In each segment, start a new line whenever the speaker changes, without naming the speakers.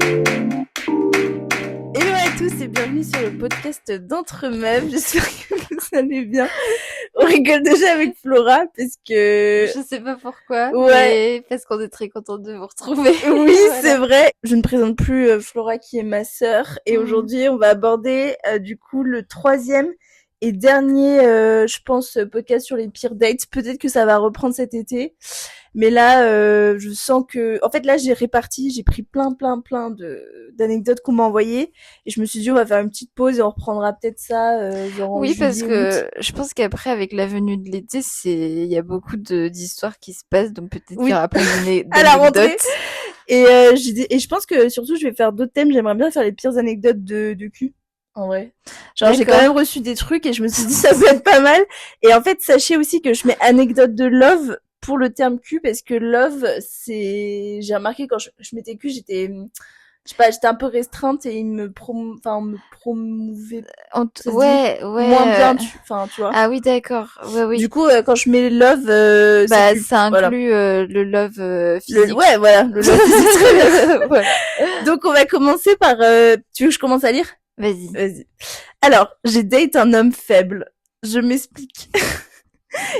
Hello à tous et bienvenue sur le podcast d'Entre Meufs. J'espère que vous allez bien. On rigole déjà avec Flora parce que...
Je sais pas pourquoi,
Ouais.
mais parce qu'on est très contente de vous retrouver.
Oui,
Voilà.
c'est vrai. Je ne présente plus Flora qui est ma sœur et aujourd'hui on va aborder du coup le troisième et dernier, je pense, podcast sur les pires dates. Peut-être que ça va reprendre cet été. Mais là, je sens que... En fait, là, j'ai pris plein d'anecdotes qu'on m'a envoyées. Et je me suis dit, on va faire une petite pause et on reprendra peut-être ça, genre en
Oui, parce
juillet,
que
août.
je pense qu'après, avec la venue de l'été, il y a beaucoup d'histoires qui se passent, donc peut-être qu'il
Oui,
y aura plein
à la rentrée.
d'anecdotes.
Et, et je pense que surtout, je vais faire d'autres thèmes. J'aimerais bien faire les pires anecdotes de cul. En vrai. Genre, j'ai quand même reçu des trucs et je me suis dit, ça peut être pas mal. Et en fait, sachez aussi que je mets anecdote de love pour le terme cul parce que love, j'ai remarqué quand je mettais cul, j'étais un peu restreinte et on me promouvait
Ouais,
moins bien, tu vois.
Ah oui, d'accord. Ouais, oui.
Du coup, quand je mets love,
Bah,
c'est cul.
ça
Voilà.
inclut le love physique.
Ouais, voilà, le love physique. Très bien. Ouais. Donc, on va commencer par, tu veux que je commence à lire? Vas-y. Alors, j'ai date un homme faible. Je m'explique.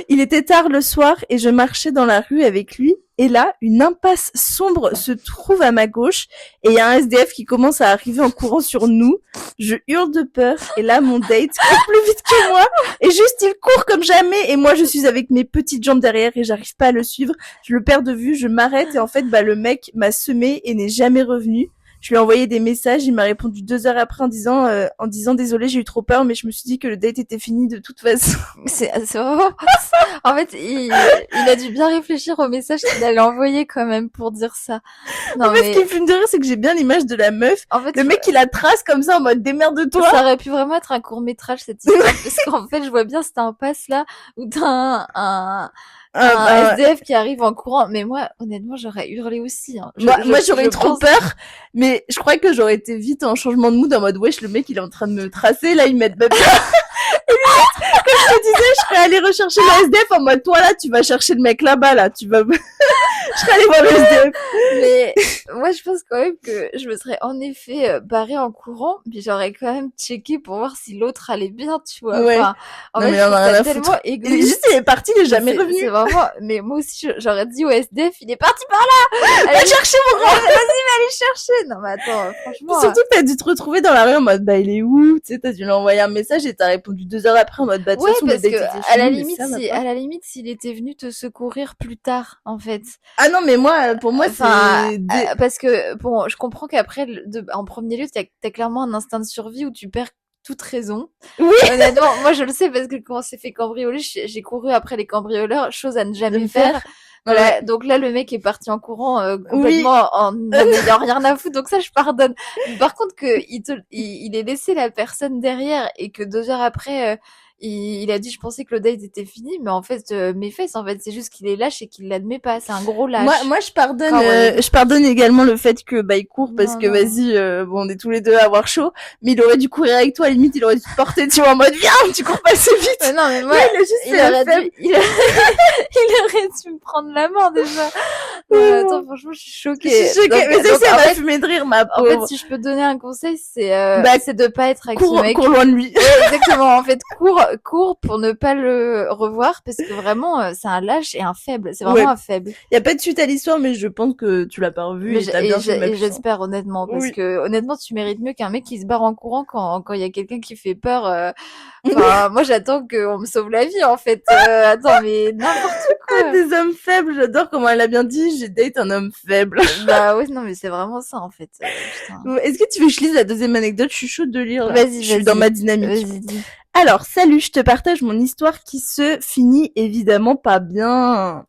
Il était tard le soir et je marchais dans la rue avec lui. Et là, une impasse sombre se trouve à ma gauche et il y a un SDF qui commence à arriver en courant sur nous. Je hurle de peur et là, mon date court plus vite que moi et juste il court comme jamais et moi je suis avec mes petites jambes derrière et j'arrive pas à le suivre. Je le perds de vue, je m'arrête et en fait, le mec m'a semé et n'est jamais revenu. Je lui ai envoyé des messages, il m'a répondu 2 heures après en disant désolé, j'ai eu trop peur, mais je me suis dit que le date était fini de toute façon.
C'est vraiment... En fait, il a dû bien réfléchir au message qu'il allait envoyer quand même pour dire ça. Non,
en fait, ce qui me fume de rire, c'est que j'ai bien l'image de la meuf.
En fait,
le mec, il la trace comme ça en mode démerde-toi.
Ça aurait pu vraiment être un court-métrage, cette histoire, parce qu'en fait, je vois bien cet impasse là où t'as un SDF qui arrive en courant. Mais moi, honnêtement, j'aurais hurlé aussi. Hein.
Moi, j'aurais eu trop peur, mais je crois que j'aurais été vite en changement de mood en mode wesh, le mec, il est en train de me tracer, là, il m'aide même pas. Comme je te disais, je serais allée rechercher le SDF en mode toi là, tu vas chercher le mec là-bas, là, tu vas... Je serais allée voir le SDF.
Mais moi, je pense quand même que je me serais en effet barrée en courant, puis j'aurais quand même checké pour voir si l'autre allait bien, tu vois.
Ouais.
Enfin, en
non,
fait,
mais on a rien à
tellement
foutre.
égoïste.
Juste, il est parti, il est jamais revenu.
C'est vraiment... Mais moi aussi, j'aurais dit au SDF, il est parti par là.
Va chercher mon grand.
Vas-y, va aller chercher. Non, mais attends, franchement.
Surtout que t'as dû te retrouver dans la rue en mode il est où? Tu sais, t'as dû lui envoyer un message et t'as répondu 2 heures après en mode de toute façon,
parce que à la limite, s'il était venu te secourir plus tard, en fait.
Ah non, mais moi, pour moi,
parce que bon, je comprends qu'après, en premier lieu, t'as clairement un instinct de survie où tu perds toute raison.
Oui.
Honnêtement, moi je le sais parce que quand on s'est fait cambrioler, j'ai couru après les cambrioleurs, chose à ne jamais faire. Voilà. Ouais. Donc là, le mec est parti en courant complètement en n'ayant rien à foutre. Donc ça, je pardonne. Par contre, que il ait laissé la personne derrière et que 2 heures après, il a dit, je pensais que le date était fini, mais en fait, mes fesses, en fait, c'est juste qu'il est lâche et qu'il l'admet pas. C'est un gros lâche.
Moi, je pardonne également le fait que, il court parce que, vas-y, bon, on est tous les deux à avoir chaud, mais il aurait dû courir avec toi, à la limite, il aurait dû te porter, tu vois, en mode, viens, tu cours pas assez vite.
Mais non, mais moi, il aurait dû me prendre la main, déjà. Attends, franchement, je suis choquée.
Mais ça va fumer de rire, ma pauvre.
En fait, si je peux te donner un conseil, c'est de pas être avec ce mec.
Cours loin de lui.
Ouais, exactement. En fait, cours pour ne pas le revoir parce que vraiment, c'est un lâche et un faible. C'est vraiment un faible.
Y a pas de suite à l'histoire, mais je pense que tu l'as pas revu et t'as bien fait.
Et j'espère honnêtement parce que honnêtement, tu mérites mieux qu'un mec qui se barre en courant quand il y a quelqu'un qui fait peur. Enfin, moi, j'attends qu'on me sauve la vie, en fait. Attends, mais n'importe quoi.
Des hommes faibles, j'adore comment elle a bien dit, j'ai date un homme faible.
Bah oui, non, mais c'est vraiment ça, en fait.
Est-ce que tu veux que je lise la deuxième anecdote? Je suis chaude de lire.
Vas-y.
Je suis dans ma dynamique.
Vas-y, dis.
Alors, salut, je te partage mon histoire qui se finit évidemment pas bien.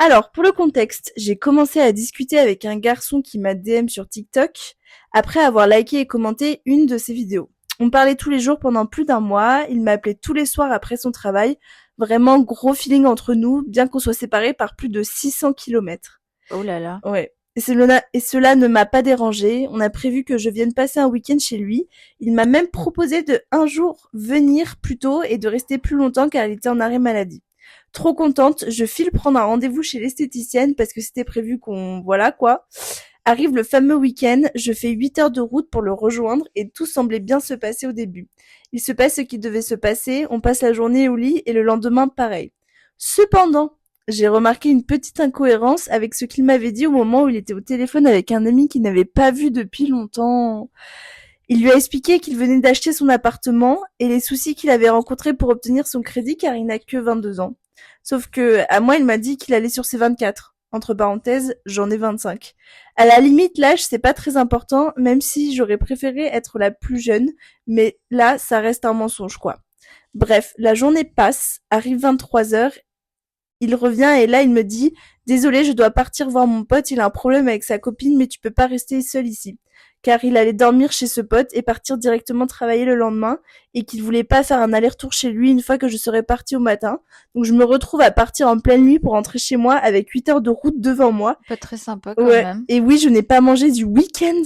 Alors, pour le contexte, j'ai commencé à discuter avec un garçon qui m'a DM sur TikTok après avoir liké et commenté une de ses vidéos. On parlait tous les jours pendant plus d'1 mois, il m'appelait tous les soirs après son travail. Vraiment gros feeling entre nous, bien qu'on soit séparés par plus de 600 kilomètres.
Oh là là.
Ouais. Et cela ne m'a pas dérangé. On a prévu que je vienne passer un week-end chez lui. Il m'a même proposé de un jour venir plus tôt et de rester plus longtemps car il était en arrêt maladie. Trop contente, je file prendre un rendez-vous chez l'esthéticienne parce que c'était prévu qu'on... Voilà quoi. Arrive le fameux week-end, je fais 8 heures de route pour le rejoindre et tout semblait bien se passer au début. Il se passe ce qui devait se passer, on passe la journée au lit et le lendemain pareil. Cependant, j'ai remarqué une petite incohérence avec ce qu'il m'avait dit au moment où il était au téléphone avec un ami qu'il n'avait pas vu depuis longtemps. Il lui a expliqué qu'il venait d'acheter son appartement et les soucis qu'il avait rencontrés pour obtenir son crédit car il n'a que 22 ans. Sauf que, à moi, il m'a dit qu'il allait sur ses 24. Entre parenthèses, j'en ai 25. À la limite, l'âge, c'est pas très important, même si j'aurais préféré être la plus jeune, mais là, ça reste un mensonge, quoi. Bref, la journée passe, arrive 23h, il revient et là, il me dit « Désolé, je dois partir voir mon pote, il a un problème avec sa copine, mais tu peux pas rester seul ici. » Car il allait dormir chez ce pote et partir directement travailler le lendemain et qu'il voulait pas faire un aller-retour chez lui une fois que je serais partie au matin. Donc je me retrouve à partir en pleine nuit pour rentrer chez moi avec 8 heures de route devant moi.
Pas très sympa quand même.
Et oui, je n'ai pas mangé du week-end.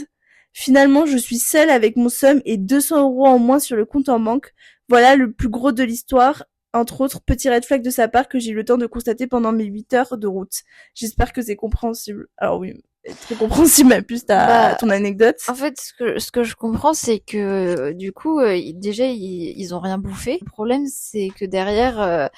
Finalement, je suis seule avec mon somme et 200 € en moins sur le compte en banque. Voilà le plus gros de l'histoire. Entre autres, petit red flag de sa part que j'ai eu le temps de constater pendant mes 8 heures de route. J'espère que c'est compréhensible. Alors oui, très compréhensible, mais plus ton anecdote.
En fait, ce que je comprends, c'est que du coup, déjà, ils ont rien bouffé. Le problème, c'est que derrière,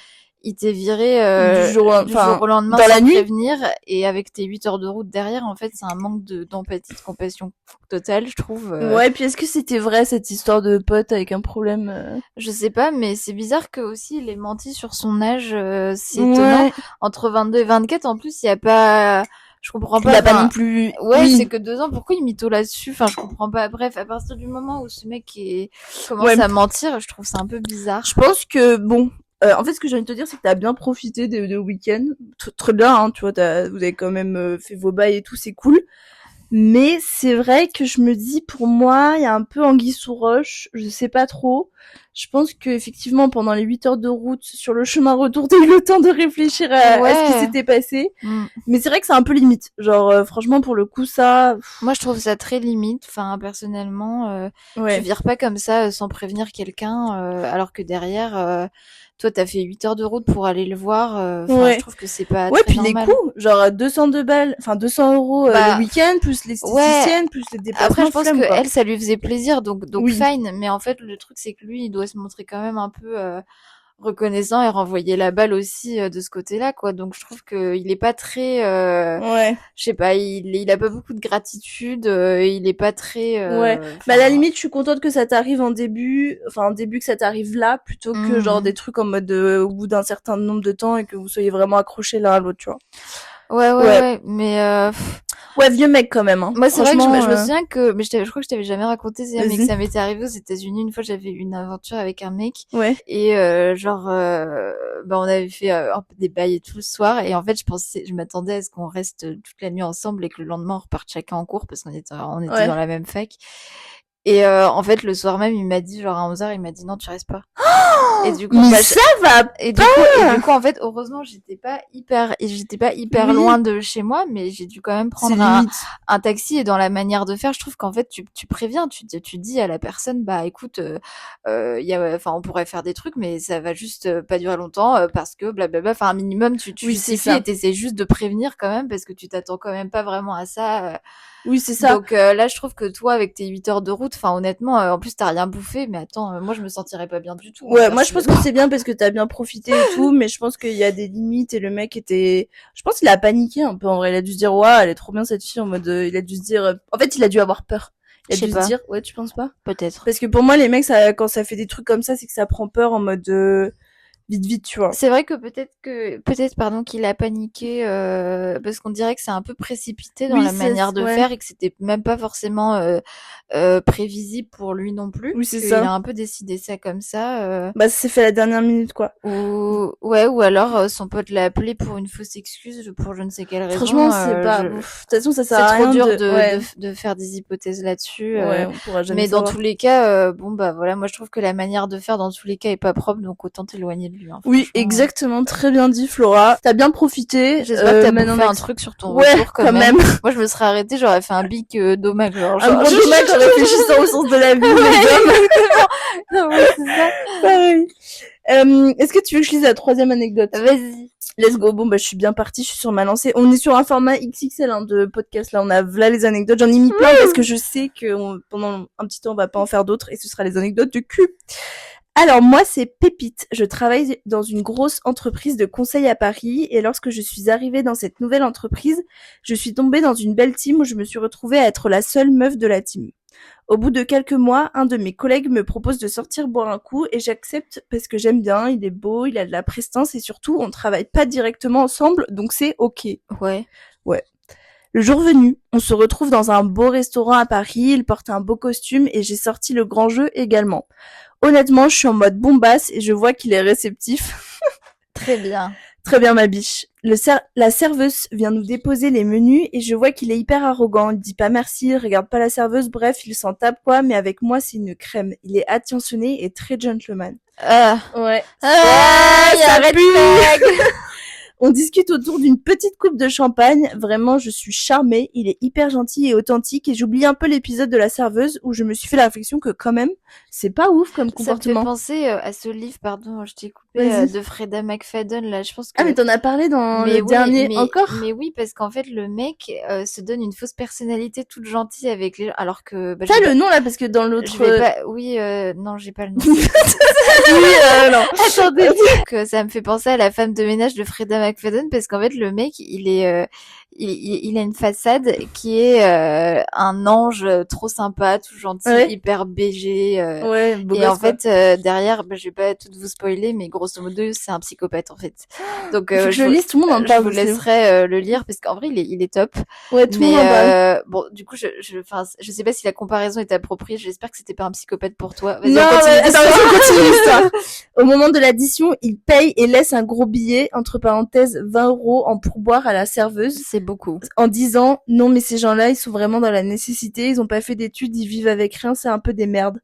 ils t'aient viré du jour au lendemain
dans
sans
la nuit.
prévenir, et avec tes 8 heures de route derrière, en fait, c'est un manque d'empathie, de compassion totale, je trouve.
Ouais, puis est-ce que c'était vrai cette histoire de pote avec un problème
Je sais pas, mais c'est bizarre que aussi il ait menti sur son âge. C'est étonnant. Entre 22 et 24, en plus, il y a pas. Je comprends pas.
Il a pas non plus.
Ouais,
oui.
C'est que 2 ans. Pourquoi il mytho là-dessus? Enfin, je comprends pas. Bref, à partir du moment où ce mec commence à mentir, je trouve ça un peu bizarre.
Je pense que bon. En fait, ce que j'ai envie de te dire, c'est que t'as bien profité de week-end. Très bien, hein, tu vois, vous avez quand même fait vos bails et tout, c'est cool. Mais c'est vrai que je me dis, pour moi, il y a un peu anguille sous roche, je sais pas trop. Je pense que effectivement, pendant les 8 heures de route, sur le chemin retour, t'as eu le temps de réfléchir à ce qui s'était passé. Mais c'est vrai que c'est un peu limite. Genre, franchement, pour le coup, ça...
Moi, je trouve ça très limite. Enfin, personnellement, tu vires pas comme ça sans prévenir quelqu'un, alors que derrière... toi, t'as fait 8 heures de route pour aller le voir. Je trouve que c'est pas très
puis
normal.
Les coûts, genre 202 balles, enfin 200 € le week-end, plus les esthéticiennes, plus les déplacements.
Après, je pense que elle, ça lui faisait plaisir, donc fine. Mais en fait, le truc, c'est que lui, il doit se montrer quand même un peu reconnaissant et renvoyer la balle aussi de ce côté-là, quoi. Donc je trouve que il est pas très je sais pas, il a pas beaucoup de gratitude, il est pas très
à la limite, je suis contente que ça t'arrive en début que ça t'arrive là plutôt que genre des trucs en mode au bout d'un certain nombre de temps et que vous soyez vraiment accrochés l'un à l'autre, tu vois.
Ouais, mais
vieux mec quand même, hein.
Moi, c'est vrai que je me souviens que, mais je crois que je t'avais jamais raconté, mais que ça m'était arrivé aux États-Unis. Une fois, j'avais eu une aventure avec un mec. Et, on avait fait un peu des bails et tout le soir. Et en fait, je m'attendais à ce qu'on reste toute la nuit ensemble et que le lendemain, on reparte chacun en cours parce qu'on était dans la même fac. Et en fait, le soir même, il m'a dit, genre à 11h, il m'a dit non, tu restes pas. Et du coup,
ça va
et du coup, en fait, heureusement, j'étais pas hyper loin de chez moi, mais j'ai dû quand même prendre un taxi. Et dans la manière de faire, je trouve qu'en fait, tu préviens, tu dis à la personne, bah écoute, on pourrait faire des trucs, mais ça va juste pas durer longtemps parce que blablabla. Enfin, un minimum, tu justifies et t'essaies juste de prévenir quand même parce que tu t'attends quand même pas vraiment à ça.
Oui, c'est ça.
Donc là, je trouve que toi, avec tes 8 heures de route, enfin honnêtement, en plus t'as rien bouffé, mais attends, moi je me sentirais pas bien du tout.
Ouais, moi je pense que c'est bien parce que t'as bien profité et tout, mais je pense qu'il y a des limites et le mec je pense qu'il a paniqué un peu en vrai. Il a dû se dire, elle est trop bien cette fille, en mode, il a dû se dire, en fait, il a dû avoir peur. Il a dû se dire, tu penses pas?
Peut-être.
Parce que pour moi, les mecs, quand ça fait des trucs comme ça, c'est que ça prend peur en mode, vite, tu vois.
C'est vrai que peut-être qu'il a paniqué parce qu'on dirait que c'est un peu précipité dans la manière de faire et que c'était même pas forcément prévisible pour lui non plus.
Oui, c'est
ça. Il a un peu décidé ça comme ça.
Ça s'est fait à la dernière minute, quoi.
Ou alors son pote l'a appelé pour une fausse excuse pour je ne sais quelle raison.
Franchement, c'est pas. De toute façon, ça sert à rien.
C'est trop dur de faire des hypothèses là-dessus.
On pourra jamais
mais
savoir.
dans tous les cas, voilà, moi je trouve que la manière de faire dans tous les cas est pas propre, donc autant t'éloigner de lui.
Oui, exactement, très bien dit Flora. T'as bien profité.
J'espère que t'as bouffé un truc sur ton retour quand même. Moi je me serais arrêtée, j'aurais fait un bic dommage. Un
gros dommage en réfléchissant au sens de la vie.
Exactement. Non, c'est ça.
Pareil. Est-ce que tu veux que je lise la 3e anecdote?
Vas-y.
Let's go. Bon, bah, je suis bien partie, je suis sur ma lancée. On est sur un format XXL de podcast. Là, on a là les anecdotes. J'en ai mis plein parce que je sais que pendant un petit temps, on va pas en faire d'autres et ce sera les anecdotes de cul. Alors, moi, c'est Pépite. Je travaille dans une grosse entreprise de conseil à Paris et lorsque je suis arrivée dans cette nouvelle entreprise, je suis tombée dans une belle team où je me suis retrouvée à être la seule meuf de la team. Au bout de quelques mois, un de mes collègues me propose de sortir boire un coup et j'accepte parce que j'aime bien, il est beau, il a de la prestance et surtout, on travaille pas directement ensemble, donc c'est ok.
Ouais.
Le jour venu, on se retrouve dans un beau restaurant à Paris, il porte un beau costume et j'ai sorti le grand jeu également. Honnêtement, je suis en mode bombasse et je vois qu'il est réceptif.
Très bien.
Très bien, ma biche. La serveuse vient nous déposer les menus et je vois qu'il est hyper arrogant. Il dit pas merci, il regarde pas la serveuse, bref, il s'en tape quoi, mais avec moi, c'est une crème. Il est attentionné et très gentleman. Ouais.
Ça pue.
On discute autour d'une petite coupe de champagne. Vraiment, je suis charmée. Il est hyper gentil et authentique. Et j'oublie un peu l'épisode de la serveuse où je me suis fait la réflexion que quand même, c'est pas ouf comme comportement.
Ça me fait penser à ce livre, pardon, je t'ai coupé, de Freda McFadden. Là, je pense que...
Ah, mais t'en as parlé dans le dernier encore.
Mais oui, parce qu'en fait, le mec se donne une fausse personnalité toute gentille avec les gens, alors que...
T'as le nom là, parce que dans l'autre...
Oui, non, j'ai pas le nom.
Non.
Attendez, que ça me fait penser à la femme de ménage de Freda McFadden parce qu'en fait le mec il a une façade qui est un ange trop sympa, tout gentil, hyper BG et en fait derrière je vais pas tout vous spoiler mais grosso modo c'est un psychopathe en fait. Donc
je lis, tout le monde en parle.
Je vous laisserai le lire parce qu'en vrai il est top.
Ouais, tout le monde en parle.
Bon du coup je sais pas si la comparaison est appropriée, j'espère que c'était pas un psychopathe pour toi.
Vas-y, on continue l'histoire. Au moment de l'addition, il paye et laisse un gros billet, entre parenthèses 20 € en pourboire à la serveuse.
C'est beaucoup.
En disant, non mais ces gens-là, ils sont vraiment dans la nécessité, ils ont pas fait d'études, ils vivent avec rien, c'est un peu des merdes.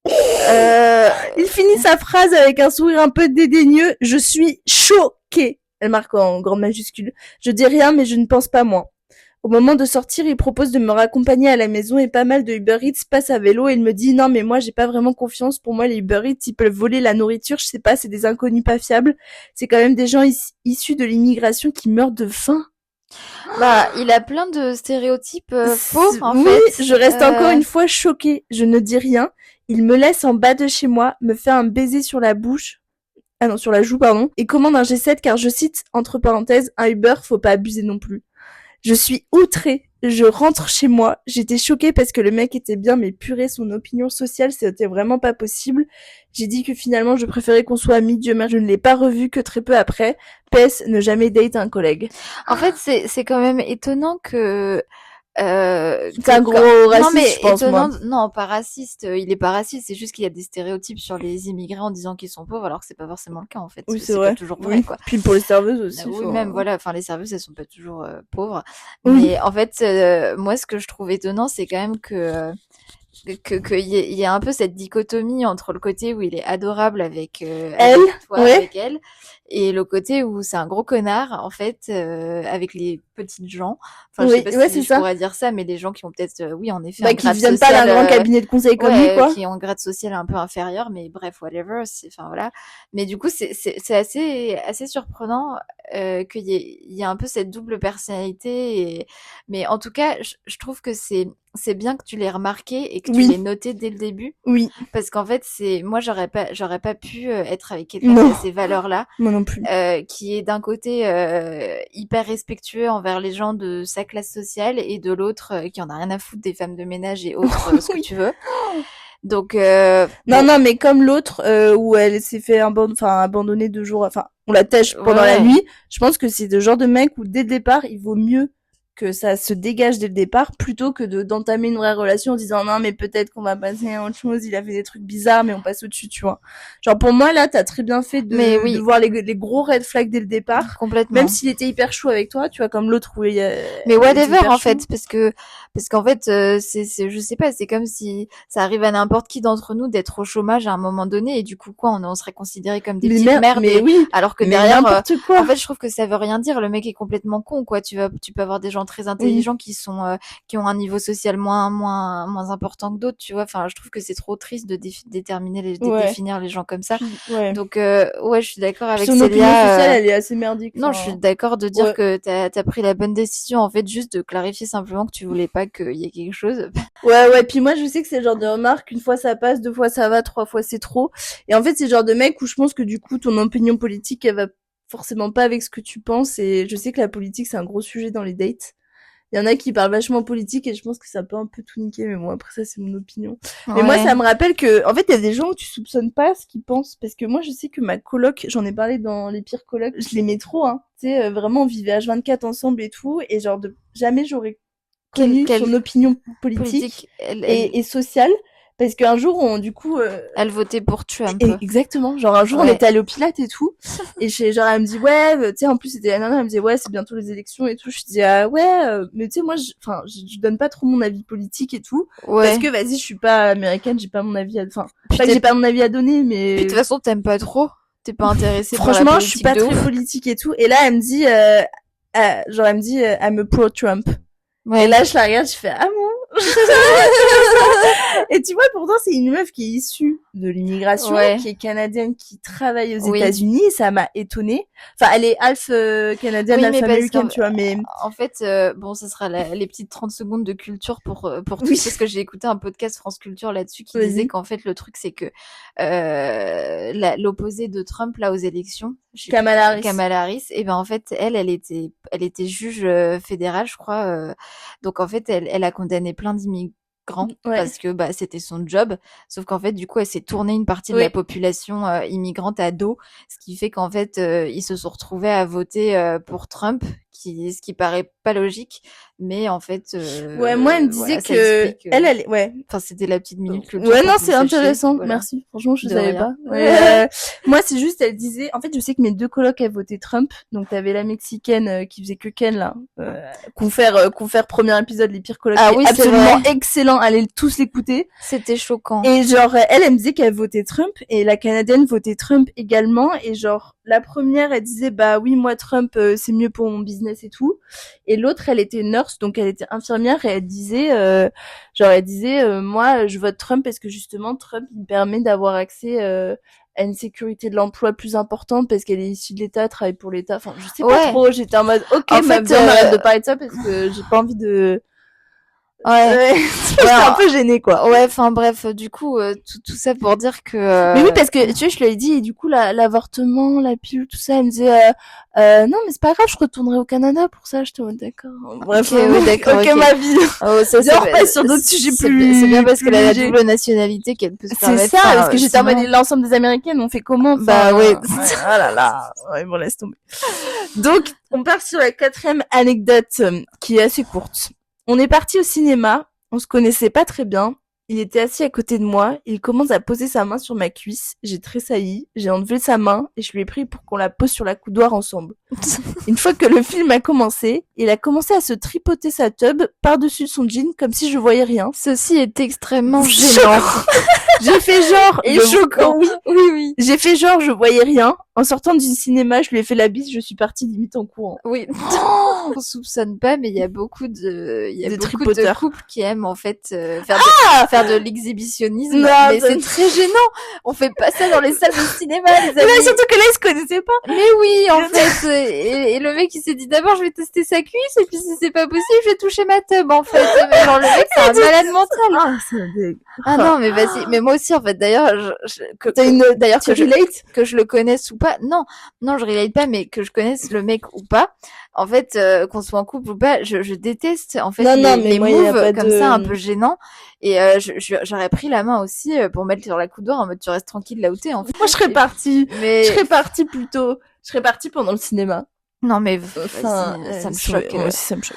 Il finit sa phrase avec un sourire un peu dédaigneux. Je suis choquée. Elle marque en grande majuscule. Je dis rien, mais je ne pense pas moins. Au moment de sortir, il propose de me raccompagner à la maison et pas mal de Uber Eats passent à vélo et il me dit non mais moi j'ai pas vraiment confiance, pour moi les Uber Eats ils peuvent voler la nourriture, je sais pas, c'est des inconnus pas fiables, c'est quand même des gens issus de l'immigration qui meurent de faim.
Bah, il a plein de stéréotypes faux en fait.
Oui, je reste encore une fois choquée, je ne dis rien, il me laisse en bas de chez moi, me fait un baiser sur la bouche. Ah non, sur la joue, pardon, et commande un G7 car je cite, entre parenthèses, un Uber, faut pas abuser non plus. Je suis outrée. Je rentre chez moi. J'étais choquée parce que le mec était bien, mais purée, son opinion sociale, c'était vraiment pas possible. J'ai dit que finalement, je préférais qu'on soit amis. Dieu merci, je ne l'ai pas revu que très peu après. PS, ne jamais date un collègue.
En fait, c'est quand même étonnant que...
c'est un gros raciste,
non, mais
je pense,
étonnant,
moi.
Non, pas raciste. Il est pas raciste. C'est juste qu'il y a des stéréotypes sur les immigrés en disant qu'ils sont pauvres, alors que c'est pas forcément le cas, en fait.
Oui, c'est vrai.
Pas toujours vrai, quoi.
Puis pour les serveuses aussi.
Oui, même, voilà. Enfin, les serveuses, elles sont pas toujours pauvres.
Oui.
Mais en fait, moi, ce que je trouve étonnant, c'est quand même que il y a un peu cette dichotomie entre le côté où il est adorable avec avec elle et le côté où c'est un gros connard en fait avec les petites gens. Enfin je sais pas si je pourrais dire ça, mais les gens qui ont peut-être en effet un
qui viennent pas d'un grand cabinet de conseil comme lui, quoi,
qui ont un grade social un peu inférieur, mais bref whatever, enfin voilà. Mais du coup c'est assez surprenant qu'il y ait un peu cette double personnalité mais en tout cas je trouve que c'est bien que tu l'aies remarqué et que tu l'aies noté dès le début.
Oui.
Parce qu'en fait, moi, j'aurais pas pu être avec quelqu'un qui a ces valeurs-là.
Moi non plus.
Qui est d'un côté hyper respectueux envers les gens de sa classe sociale et de l'autre qui en a rien à foutre des femmes de ménage et autres, ce que tu veux. Donc
non, mais comme l'autre où elle s'est fait abandonner 2 jours, on la tèche pendant la nuit. Je pense que c'est le genre de mec où dès le départ, il vaut mieux que ça se dégage dès le départ plutôt que d'entamer une vraie relation en disant non mais peut-être qu'on va passer à autre chose, il a fait des trucs bizarres mais on passe au-dessus, tu vois. Genre pour moi là t'as très bien fait de voir les gros red flags dès le départ.
Complètement.
Même s'il était hyper chaud avec toi, tu vois, comme l'autre où il
mais whatever en fait, parce qu'en fait c'est je sais pas, c'est comme si ça arrive à n'importe qui d'entre nous d'être au chômage à un moment donné et du coup on serait considérés comme des petites merdes,
mais oui,
alors que derrière en fait je trouve que ça veut rien dire, le mec est complètement con quoi, tu peux avoir des gens très intelligents qui ont un niveau social moins important que d'autres, tu vois. Enfin, je trouve que c'est trop triste de définir les gens comme ça. Donc, je suis d'accord avec Célia.
Son opinion sociale, elle est assez merdique.
Non, je suis d'accord de dire que t'as pris la bonne décision, en fait, juste de clarifier simplement que tu voulais pas qu'il y ait quelque chose.
Ouais, puis moi, je sais que c'est le genre de remarque, une fois ça passe, 2 fois ça va, 3 fois c'est trop. Et en fait, c'est le genre de mec où je pense que du coup, ton opinion politique, elle va forcément pas avec ce que tu penses. Et je sais que la politique, c'est un gros sujet dans les dates. Il y en a qui parlent vachement politique et je pense que ça peut un peu tout niquer, mais bon, après ça, c'est mon opinion. Mais moi, ça me rappelle que, en fait, il y a des gens où tu soupçonnes pas ce qu'ils pensent. Parce que moi, je sais que ma coloc, j'en ai parlé dans les pires colocs, je l'aimais trop, hein. Tu sais, vraiment, on vivait H24 ensemble et tout. Et genre, jamais j'aurais connu son opinion politique et sociale. Parce qu'un jour, du coup...
Elle votait pour Trump.
Exactement. Genre, un jour, on était allé au Pilate et tout. Et genre, elle me dit, ouais, tu sais, en plus, c'était la nana, elle me disait, ouais, c'est bientôt les élections et tout. Je dis, ah ouais, mais tu sais, moi, je donne pas trop mon avis politique et tout. Parce que, vas-y, je suis pas américaine, j'ai pas mon avis enfin, pas que j'ai pas mon avis à donner, mais...
Puis, de toute façon, t'aimes pas trop. T'es pas intéressée par la
politique. Franchement,
je
suis pas très politique et tout. Et là, elle me dit, genre, elle me dit, I'm a pro-Trump. Et là, je la regarde, je fais, ah bon? Et tu vois, pourtant, c'est une meuf qui est issue de l'immigration, qui est canadienne, qui travaille aux États-Unis, et ça m'a étonnée. Enfin, elle est half canadienne, half américaine, tu vois, mais...
En fait, bon, ça sera les petites 30 secondes de culture pour tous, parce que j'ai écouté un podcast France Culture là-dessus qui disait qu'en fait, le truc, c'est que l'opposé de Trump, là, aux élections,
Kamala
Harris, et ben en fait, elle était juge fédérale, je crois. Donc en fait, elle a condamné plein d'immigrants parce que c'était son job. Sauf qu'en fait, du coup, elle s'est tournée une partie de la population immigrante à dos, ce qui fait qu'en fait, ils se sont retrouvés à voter pour Trump, ce qui paraît pas logique, mais en fait
moi elle me disait que elle
enfin c'était la petite minute que
non, c'est intéressant. Voilà. Merci, franchement, je savais pas. Moi c'est juste, elle disait, en fait, je sais que mes 2 colocs elles votaient Trump, donc t'avais la mexicaine qui faisait que Ken là, confère premier épisode, les pires colocs, absolument excellent, allez tous l'écouter,
c'était choquant.
Et genre elle me disait qu'elle votait Trump, et la canadienne votait Trump également, et genre la première elle disait bah oui, moi Trump c'est mieux pour mon business et tout, et l'autre elle était nurse, donc elle était infirmière, et elle disait moi je vote Trump parce que justement Trump il me permet d'avoir accès à une sécurité de l'emploi plus importante parce qu'elle est issue de l'État, elle travaille pour l'État, enfin je sais pas trop, j'étais en mode ok, en fait, on arrête de parler de ça parce que j'ai pas envie de... J'étais un peu gênée, quoi.
Enfin bref, du coup, tout ça pour dire que...
Mais oui, parce que, tu sais, je lui ai dit, et du coup, l'avortement, la pilule, tout ça, elle me disait, non, mais c'est pas grave, je retournerai au Canada pour ça, je te dis, d'accord. Bref,
d'accord,
ma vie.
Ça,
on repasse sur d'autres sujets plus...
C'est bien parce qu'elle a la double nationalité qu'elle peut se permettre.
C'est ça, parce que j'étais en mode, l'ensemble des Américaines, on fait comment?
Bah ouais.
Oh là là. Ouais, bon, laisse tomber. Donc, on part sur la 4e anecdote, qui est assez courte. On est parti au cinéma, on se connaissait pas très bien, il était assis à côté de moi, il commence à poser sa main sur ma cuisse, j'ai tressailli, j'ai enlevé sa main et je lui ai pris pour qu'on la pose sur la coudoir ensemble. Une fois que le film a commencé, il a commencé à se tripoter sa tub par-dessus son jean comme si je voyais rien.
Ceci est extrêmement gênant.
J'ai fait genre...
Et choquant.
Oui. J'ai fait genre je voyais rien. En sortant du cinéma, je lui ai fait la bise, je suis partie limite en courant.
Oui. On soupçonne pas, mais il y a beaucoup de couples qui aiment en fait faire de l'exhibitionnisme. Mais c'est très gênant. On fait pas ça dans les salles de cinéma, les amis.
Mais surtout que là, ils se connaissaient pas.
Mais oui, en fait. Et le mec, il s'est dit d'abord, je vais tester sa cuisse, et puis si c'est pas possible, je vais toucher ma tub, en fait. Mais genre, le mec, c'est un malade mental. Ah non, mais vas-y. Mais moi aussi, en fait, d'ailleurs, que je le connaisse ou pas. Non, je relate pas, mais que je connaisse le mec ou pas. En fait, qu'on soit en couple ou pas, je déteste, en fait, les moves comme ça, un peu gênants. Et j'aurais pris la main aussi pour mettre sur la coudoir en mode tu restes tranquille là où t'es, en fait.
Moi, je serais partie pendant le cinéma.
Non mais ça me choque.
Moi aussi, ça me choque.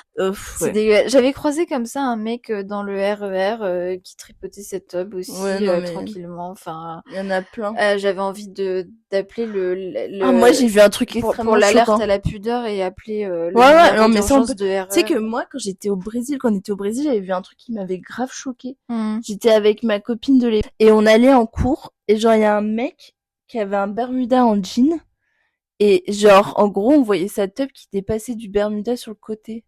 C'est dégueulasse. J'avais croisé comme ça un mec dans le RER qui tripotait cette tub aussi tranquillement. Enfin,
il y en a plein.
J'avais envie d'appeler le
moi j'ai vu un truc extrêmement
pour l'alerte
choquant.
à la pudeur et appeler le
non mais ça
de RER.
Tu sais que moi quand on était au Brésil, j'avais vu un truc qui m'avait grave choqué. J'étais avec ma copine de l'époque et on allait en cours et genre il y a un mec qui avait un Bermuda en jean. Et genre, en gros, on voyait sa teub qui dépassait du Bermuda sur le côté.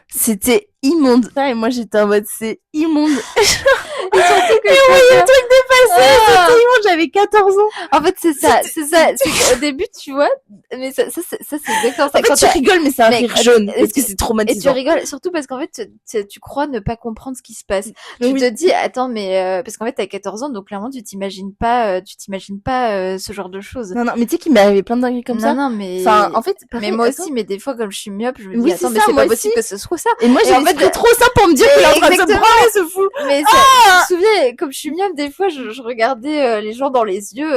C'était immonde. Et moi, j'étais en mode, c'est immonde.
Et surtout que
et on voyait le truc dépasser, c'était immonde, j'avais 14 ans.
En fait, c'est ça. C'est qu'au début, tu vois, mais ça c'est exactement ça.
En fait, tu rigoles, mais c'est un rire jaune, parce que c'est traumatisant.
Et tu rigoles, surtout parce qu'en fait, tu crois ne pas comprendre ce qui se passe. Tu te dis, attends, mais, parce qu'en fait, t'as 14 ans, donc clairement, tu t'imagines pas, ce genre de choses.
Non, mais tu sais qu'il m'est arrivé plein de dingueries comme ça.
Non, mais.
Enfin, en fait,
pareil, mais moi aussi, mais des fois, comme je suis myope, je me dis, attends, mais c'est pas possible que ce soit ça.
Et moi, j'ai en fait trop ça pour me dire qu'il est en train de se branler, ce fou.
Mais je me souviens, comme je suis myope, des fois, je regardais les gens dans les yeux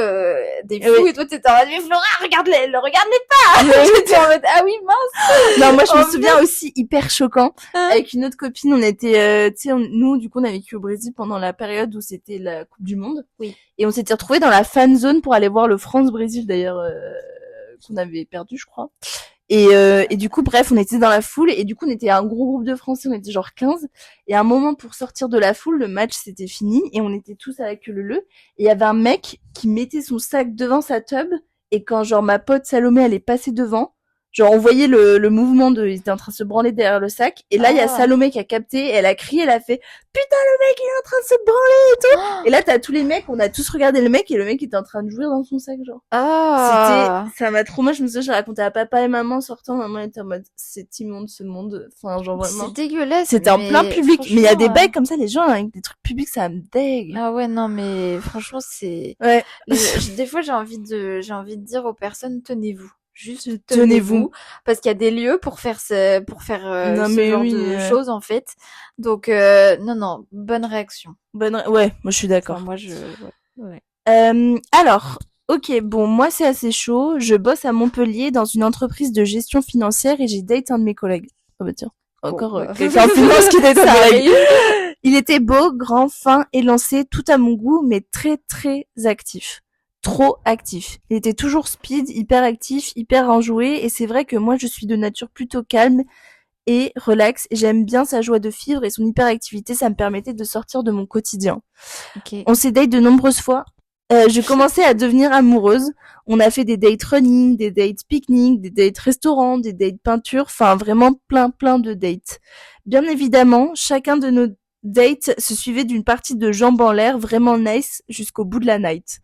des fous, et toi, t'étais en mode, mais Flora, regarde-les pas. J'étais en mode, ah oui, mince.
Non, moi, je me souviens aussi, hyper choquant. Avec une autre copine, on était, tu sais, nous, du coup, on a vécu au Brésil pendant la période où c'était la Coupe du Monde.
Oui.
Et on s'était retrouvés dans la fan zone pour aller voir le France-Brésil, d'ailleurs, qu'on avait perdu, je crois. Et du coup, bref, on était dans la foule, et du coup, on était un gros groupe de Français, on était genre 15. Et à un moment, pour sortir de la foule, le match, c'était fini, et on était tous à la queue leu-leu. Et il y avait un mec qui mettait son sac devant sa tub, et quand, genre, ma pote Salomé, elle est passée devant, genre, on voyait le mouvement il était en train de se branler derrière le sac, et là, il y a Salomé qui a capté, et elle a crié, elle a fait, putain, le mec, il est en train de se branler, et tout. Et là, t'as tous les mecs, on a tous regardé le mec, et le mec était en train de jouir dans son sac, genre. Ça m'a trop, moi, je me souviens, j'ai raconté à papa et maman en sortant, maman était en mode, c'est immonde, ce monde. Enfin, genre, vraiment.
C'est dégueulasse.
C'était en plein public. Mais il y a des bails comme ça, les gens, avec des trucs publics, ça me dégue.
Ah ouais, non, mais franchement, c'est, des fois, j'ai envie de dire aux personnes, tenez-vous. Juste tenez-vous, parce qu'il y a des lieux pour faire ce genre de choses, en fait. Donc non, bonne réaction.
Ouais, moi je suis d'accord.
Enfin, moi
alors, ok, bon, moi c'est assez chaud. Je bosse à Montpellier dans une entreprise de gestion financière et j'ai date un de mes collègues. Oh bah tiens, encore quelqu'un en finance qui date un collègue. Il était beau, grand, fin, élancé, tout à mon goût, mais très très actif. Trop actif. Il était toujours speed, hyper actif, hyper enjoué, et c'est vrai que moi je suis de nature plutôt calme et relax. J'aime bien sa joie de vivre et son hyperactivité, ça me permettait de sortir de mon quotidien.
Okay.
On s'est date de nombreuses fois. Je commençais à devenir amoureuse. On a fait des dates running, des dates pique-nique, des dates restaurants, des dates peinture, enfin vraiment plein de dates. Bien évidemment, chacun de nos dates se suivait d'une partie de jambes en l'air vraiment nice jusqu'au bout de la night.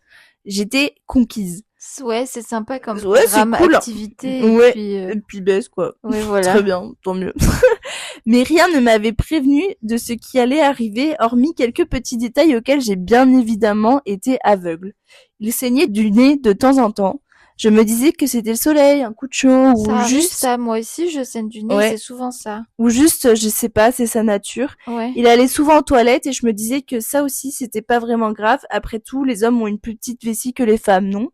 J'étais conquise.
Ouais, c'est sympa comme programme,
cool.
Activité.
Ouais, et puis baisse, quoi.
Ouais, voilà.
Très bien, tant mieux. Mais rien ne m'avait prévenu de ce qui allait arriver, hormis quelques petits détails auxquels j'ai bien évidemment été aveugle. Il saignait du nez de temps en temps. Je me disais que c'était le soleil, un coup de chaud, ou juste
ça. Moi aussi, je saigne du nez, c'est souvent ça.
Ou juste, je sais pas, c'est sa nature.
Ouais.
Il allait souvent aux toilettes et je me disais que ça aussi, c'était pas vraiment grave. Après tout, les hommes ont une plus petite vessie que les femmes, non?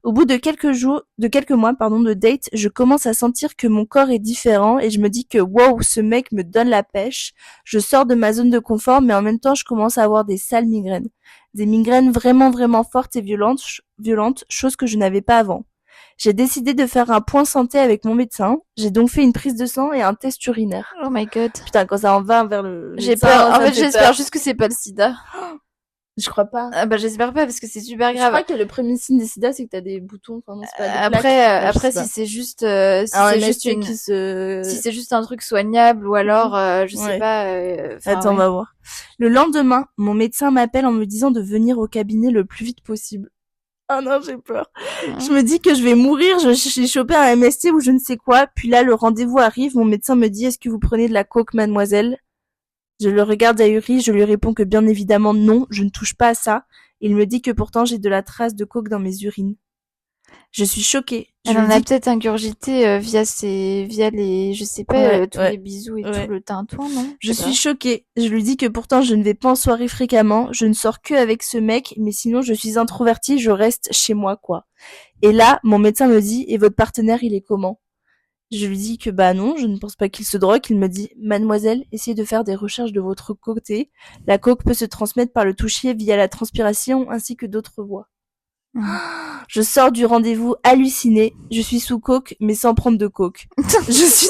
Au bout de quelques mois, de date, je commence à sentir que mon corps est différent et je me dis que wow, ce mec me donne la pêche. Je sors de ma zone de confort, mais en même temps, je commence à avoir des sales migraines. Des migraines vraiment fortes et violentes, chose que je n'avais pas avant. J'ai décidé de faire un point santé avec mon médecin. J'ai donc fait une prise de sang et un test urinaire.
Oh my god.
Putain, quand ça en va vers le...
J'ai peur. En fait, j'espère juste que c'est pas le sida.
Je crois pas.
Ah bah j'espère pas parce que c'est super grave.
Je crois que le premier signe des sida c'est que t'as des boutons. Enfin non, c'est pas des
plaques. Après si c'est juste si c'est juste un truc soignable ou alors je sais pas.
Attends, on va voir. Le lendemain, mon médecin m'appelle en me disant de venir au cabinet le plus vite possible. Oh non, j'ai peur. Je me dis que je vais mourir, j'ai chopé un MST ou je ne sais quoi. Puis là, le rendez-vous arrive, mon médecin me dit « Est-ce que vous prenez de la coke, mademoiselle ?» Je le regarde ahuri, je lui réponds que bien évidemment non, je ne touche pas à ça. Il me dit que pourtant j'ai de la trace de coke dans mes urines. Je suis choquée.
Elle en a peut-être ingurgité via les, je sais pas, tous les bisous et tout le tintouin, non?
Je suis choquée. Je lui dis que pourtant je ne vais pas en soirée fréquemment, je ne sors que avec ce mec, mais sinon je suis introvertie, je reste chez moi, quoi. Et là, mon médecin me dit, et votre partenaire, il est comment? Je lui dis que bah non, je ne pense pas qu'il se drogue. Il me dit, mademoiselle, essayez de faire des recherches de votre côté. La coke peut se transmettre par le toucher via la transpiration ainsi que d'autres voies. Je sors du rendez-vous hallucinée. Je suis sous coke, mais sans prendre de coke. Je suis...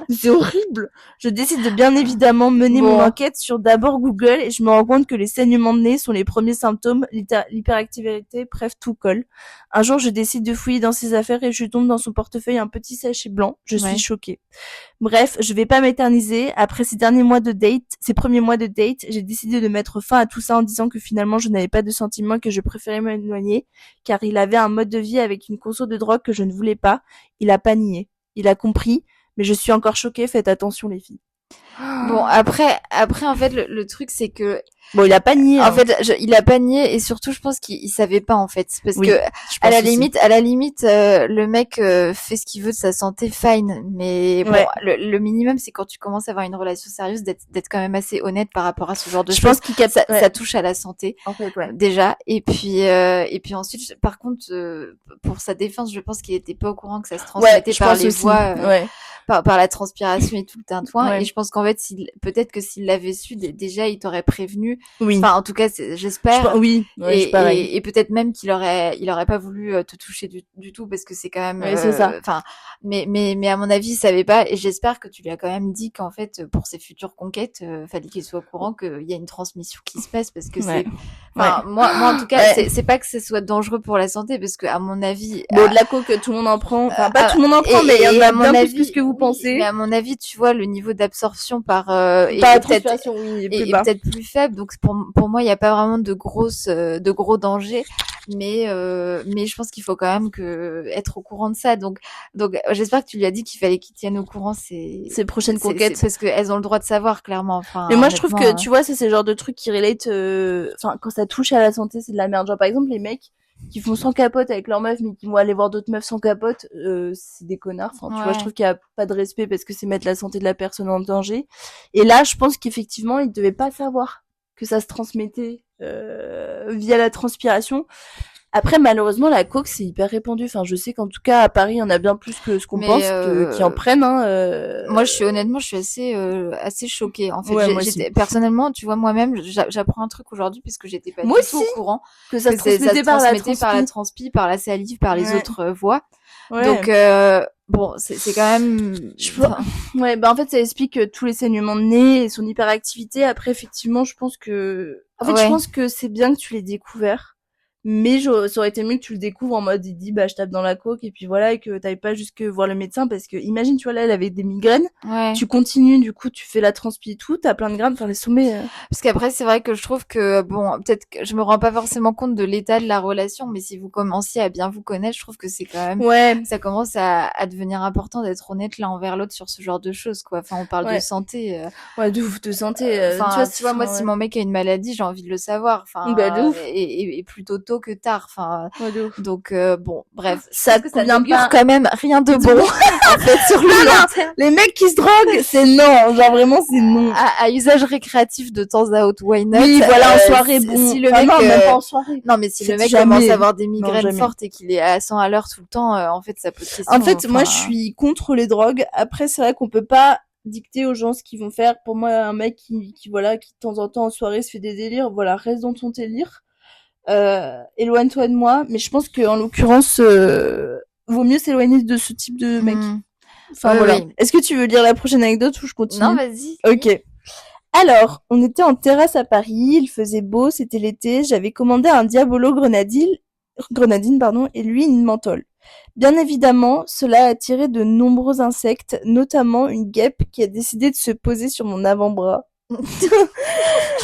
C'est horrible. Je décide de bien évidemment mener mon enquête sur d'abord Google et je me rends compte que les saignements de nez sont les premiers symptômes, l'hyperactivité, bref, tout colle. Un jour, je décide de fouiller dans ses affaires et je tombe dans son portefeuille un petit sachet blanc. Je suis choquée. Bref, je vais pas m'éterniser. Après ces premiers mois de date, j'ai décidé de mettre fin à tout ça en disant que finalement je n'avais pas de sentiments et que je préférais m'éloigner car il avait un mode de vie avec une conso de drogue que je ne voulais pas. Il a pas nié. Il a compris. Mais je suis encore choquée, faites attention les filles.
Bon, après, en fait, le truc, c'est que...
Bon, il a pas nié.
En fait, il a pas nié et surtout, je pense qu'il savait pas, en fait. Parce que, à la limite, le mec fait ce qu'il veut de sa santé, fine. Mais bon, le minimum, c'est quand tu commences à avoir une relation sérieuse, d'être quand même assez honnête par rapport à ce genre de choses.
Je pense
ça touche à la santé.
En fait,
déjà. Et puis ensuite, par contre, pour sa défense, je pense qu'il était pas au courant que ça se transmettait par les voies, par la transpiration et tout le tintouin. Et je pense qu'en fait, peut-être que s'il l'avait su, déjà, il t'aurait prévenu.
Oui.
Enfin, en tout cas, j'espère.
Oui.
Et peut-être même qu'il aurait pas voulu te toucher du tout parce que c'est quand même.
C'est ça.
Enfin, mais à mon avis, il savait pas. Et j'espère que tu lui as quand même dit qu'en fait, pour ses futures conquêtes, fallait qu'il soit au courant qu'il y a une transmission qui se passe parce que c'est. Enfin, moi, en tout cas, c'est pas que ce soit dangereux pour la santé parce que à mon avis.
Bon, de la coke, tout le monde en prend. Enfin, pas tout le monde en prend, mais il y en a bien plus que ce que vous pensez.
Mais à mon avis, tu vois, le niveau d'absorption est peut-être plus faible. Donc pour moi, il n'y a pas vraiment de gros dangers. Mais je pense qu'il faut quand même être au courant de ça. Donc j'espère que tu lui as dit qu'il fallait qu'il tienne au courant ses
prochaines conquêtes
parce qu'elles ont le droit de savoir clairement. Enfin,
mais moi je trouve que tu vois, c'est ce genre de truc qui relate. Enfin, quand ça touche à la santé, c'est de la merde. Genre par exemple les mecs qui font sans capote avec leurs meufs mais qui vont aller voir d'autres meufs sans capote, c'est des connards. Enfin, tu vois, je trouve qu'il y a pas de respect parce que c'est mettre la santé de la personne en danger. Et là, je pense qu'effectivement, ils devaient pas savoir que ça se transmettait via la transpiration. Après, malheureusement, la coke, c'est hyper répandu. Enfin, je sais qu'en tout cas, à Paris, il y en a bien plus que ce qu'on pense qui en prennent.
Moi, je suis assez choquée. En fait, personnellement, tu vois, moi-même, j'apprends un truc aujourd'hui puisque j'étais pas du tout au courant
que ça se transmettait par la
transpi, par la salive, par les autres voies. Donc, bon, c'est quand même.
En fait, ça explique tous les saignements de nez et son hyperactivité. Après, effectivement, je pense que c'est bien que tu l'aies découvert. Mais ça aurait été mieux que tu le découvres en mode, il dit, je tape dans la coke, et puis voilà, et que t'ailles pas jusque voir le médecin, parce que, imagine, tu vois, là, elle avait des migraines. Tu continues, du coup, tu fais la transpi et tout, t'as plein de grammes, enfin, les sommets.
Parce qu'après, c'est vrai que je trouve que, bon, peut-être que je me rends pas forcément compte de l'état de la relation, mais si vous commenciez à bien vous connaître, je trouve que c'est quand même, ça commence à devenir important d'être honnête l'un envers l'autre sur ce genre de choses, quoi. Enfin, on parle de santé.
De ouf, de santé.
Tu vois, moi, si mon mec a une maladie, j'ai envie de le savoir. Enfin,
de ouf.
Et plutôt tôt que tard. Enfin, donc bon, bref,
ça
n'augure quand même rien de bon en fait sur le long terme.
Les mecs qui se droguent, c'est non, genre vraiment c'est non.
À usage récréatif de temps à autre, why not?
Oui, voilà, en soirée, bon.
Si le mec,
même pas en soirée.
Non, mais si le mec commence à avoir des migraines fortes et qu'il est à 100 à l'heure tout le temps, en fait, ça peut te questionner.
En fait, moi, je suis contre les drogues. Après, c'est vrai qu'on peut pas dicter aux gens ce qu'ils vont faire. Pour moi, un mec qui de temps en temps en soirée se fait des délires, voilà, reste dans ton délire. Éloigne-toi de moi, mais je pense que en l'occurrence vaut mieux s'éloigner de ce type de mec. Enfin voilà. Oui. Est-ce que tu veux lire la prochaine anecdote ou je continue?
Non, vas-y.
Ok. Alors, on était en terrasse à Paris, il faisait beau, c'était l'été, j'avais commandé un Diabolo grenadine, et lui une menthol. Bien évidemment, cela a attiré de nombreux insectes, notamment une guêpe qui a décidé de se poser sur mon avant-bras.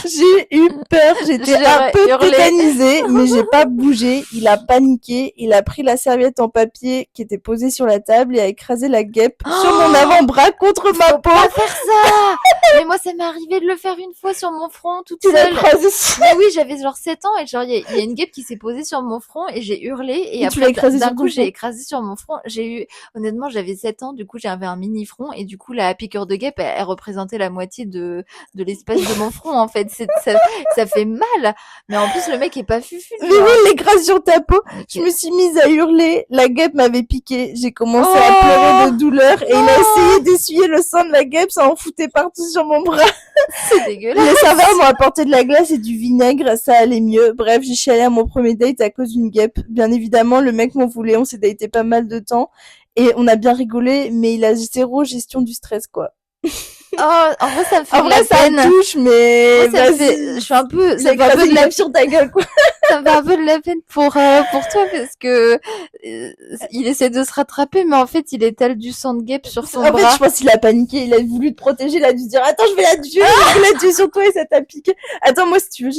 J'ai eu peur, j'étais un peu tétanisée, mais j'ai pas bougé. Il a paniqué, il a pris la serviette en papier qui était posée sur la table et a écrasé la guêpe sur mon avant-bras contre ma peau.
Faut pas faire ça. Mais moi, ça m'est arrivé de le faire une fois sur mon front toute seule.
Tu l'as écrasé.
Mais oui, j'avais genre 7 ans et genre il y a une guêpe qui s'est posée sur mon front et j'ai hurlé et après d'un coup j'ai écrasé sur mon front. Honnêtement, j'avais 7 ans, du coup j'avais un mini front et du coup la piqûre de guêpe elle représentait la moitié de l'espace de mon front en fait. Ça fait mal. Mais en plus le mec est pas fufu.
Mais oui, il l'écrase sur ta peau. Okay. Je me suis mise à hurler. La guêpe m'avait piqué. J'ai commencé à pleurer de douleur et il a essayé d'essuyer le sang de la guêpe. Ça en foutait partout sur mon bras.
C'est dégueulasse.
Les serveurs m'ont apporté de la glace et du vinaigre. Ça allait mieux. Bref, j'ai chialé à mon premier date à cause d'une guêpe. Bien évidemment, le mec m'en voulait. On s'est daté pas mal de temps. Et on a bien rigolé, mais il a zéro gestion du stress, quoi.
Oh, en vrai, ça me fait
en vrai, ça me touche, mais
moi, je suis un peu,
ça me fait un peu de la sur ta gueule, quoi.
Ça me fait un peu de la peine pour toi parce que il essaie de se rattraper, mais en fait, il étale du sang de guêpe sur son bras.
En fait, je pense qu'il a paniqué, il a voulu te protéger, il a dû se dire, attends, je vais la tuer sur toi et ça t'a piqué. Attends, moi, si tu veux,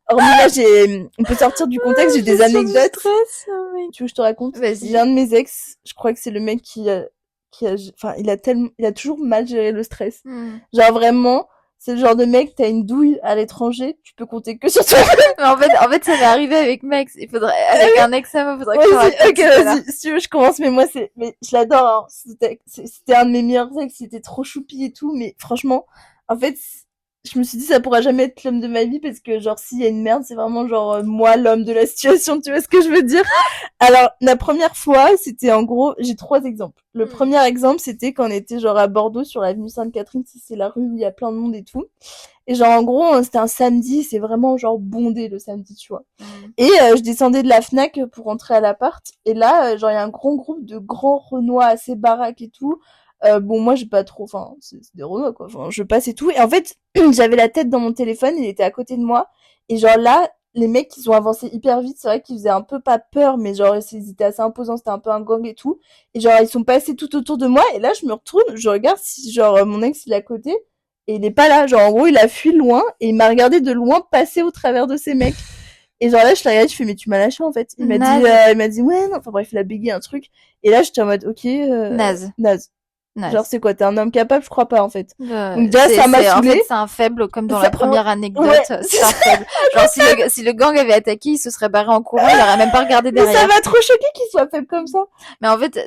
hormis là, on peut sortir du contexte, j'ai des anecdotes.
Stress,
tu veux que je te raconte?
Vas-y.
J'ai un de mes ex, je crois que c'est le mec il a toujours mal géré le stress. Genre vraiment, c'est le genre de mec, t'as une douille à l'étranger, tu peux compter que sur toi.
Mais en fait, ça m'est arrivé avec Max. Avec un ex à moi, faudrait que je te raconte.
Ok, vas-y, si tu veux, je commence, mais je l'adore, hein. C'était un de mes meilleurs ex, c'était trop choupi et tout, mais franchement, en fait, je me suis dit ça pourra jamais être l'homme de ma vie parce que genre s'il y a une merde c'est vraiment genre moi l'homme de la situation, tu vois ce que je veux dire. Alors la première fois c'était en gros, j'ai 3 exemples. Le premier exemple c'était quand on était genre à Bordeaux sur l'avenue Sainte-Catherine, c'est la rue où il y a plein de monde et tout. Et genre en gros c'était un samedi, c'est vraiment genre bondé le samedi, tu vois. Et je descendais de la Fnac pour rentrer à l'appart et là genre il y a un grand groupe de grands Renois assez baraques et tout. Bon moi j'ai pas trop, enfin c'est des Renois quoi, enfin je passe et tout et en fait j'avais la tête dans mon téléphone, il était à côté de moi et genre là les mecs ils ont avancé hyper vite, c'est vrai qu'ils faisaient un peu pas peur mais genre ils étaient assez imposants, c'était un peu un gang et tout et genre ils sont passés tout autour de moi et là je me retourne, je regarde si genre mon ex il est à côté et il est pas là, genre en gros il a fui loin et il m'a regardé de loin passer au travers de ces mecs. Et genre là, je l'ai regardé, je fais, mais tu m'as lâché, en fait. Il m'a dit, ouais, non, enfin bref, il a bégayé un truc. Et là, j'étais en mode, ok,
Naze.
Nice. Genre c'est quoi, t'es un homme capable, je crois pas en fait.
Donc déjà ça m'a saoulé. En fait c'est un faible comme dans la première anecdote, c'est un faible. Genre si le gang avait attaqué, il se serait barré en courant, il aurait même pas regardé derrière.
Mais ça m'a trop choqué qu'il soit faible comme ça.
Mais en fait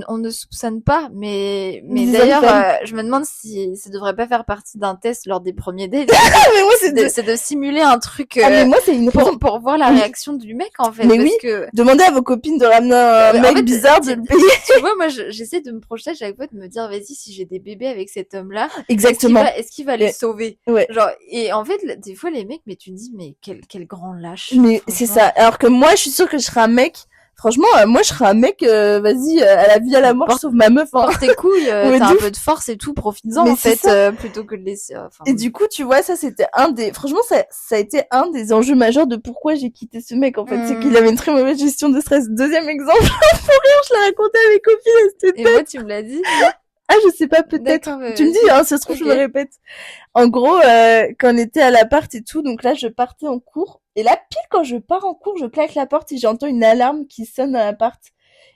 on ne soupçonne pas, mais d'ailleurs je me demande si ça devrait pas faire partie d'un test lors des premiers dates.
Mais moi
c'est de simuler un truc
mais moi c'est une
pour voir la réaction du mec en fait.
Mais parce que demandez à vos copines de ramener un mec bizarre de le payer.
Tu vois moi j'essaie de me projeter à chaque fois de me dire vas-y si j'ai des bébés avec cet homme-là,
exactement.
Est-ce qu'il va les sauver?
Ouais.
Genre et en fait des fois les mecs mais tu te dis mais quel grand lâche.
Mais c'est ça. Alors que moi je suis sûre que je serais un mec. Franchement, moi je serais un mec, vas-y, à la vie à la mort, sauf ma meuf. Hein.
Porte tes couilles, t'as un peu de force et tout, profites-en en fait, plutôt que de laisser.
Et du coup, tu vois, ça c'était franchement, ça a été un des enjeux majeurs de pourquoi j'ai quitté ce mec en fait, c'est qu'il avait une très mauvaise gestion de stress. Deuxième exemple, pour rire, je l'ai raconté à mes copines.
Et moi, tu me l'as dit.
Ah, je sais pas, peut-être. Tu me dis, hein, ça se trouve, je me répète. En gros, quand on était à l'appart et tout, donc là, je partais en cours. Et là, pile quand je pars en cours, je claque la porte et j'entends une alarme qui sonne dans l'appart.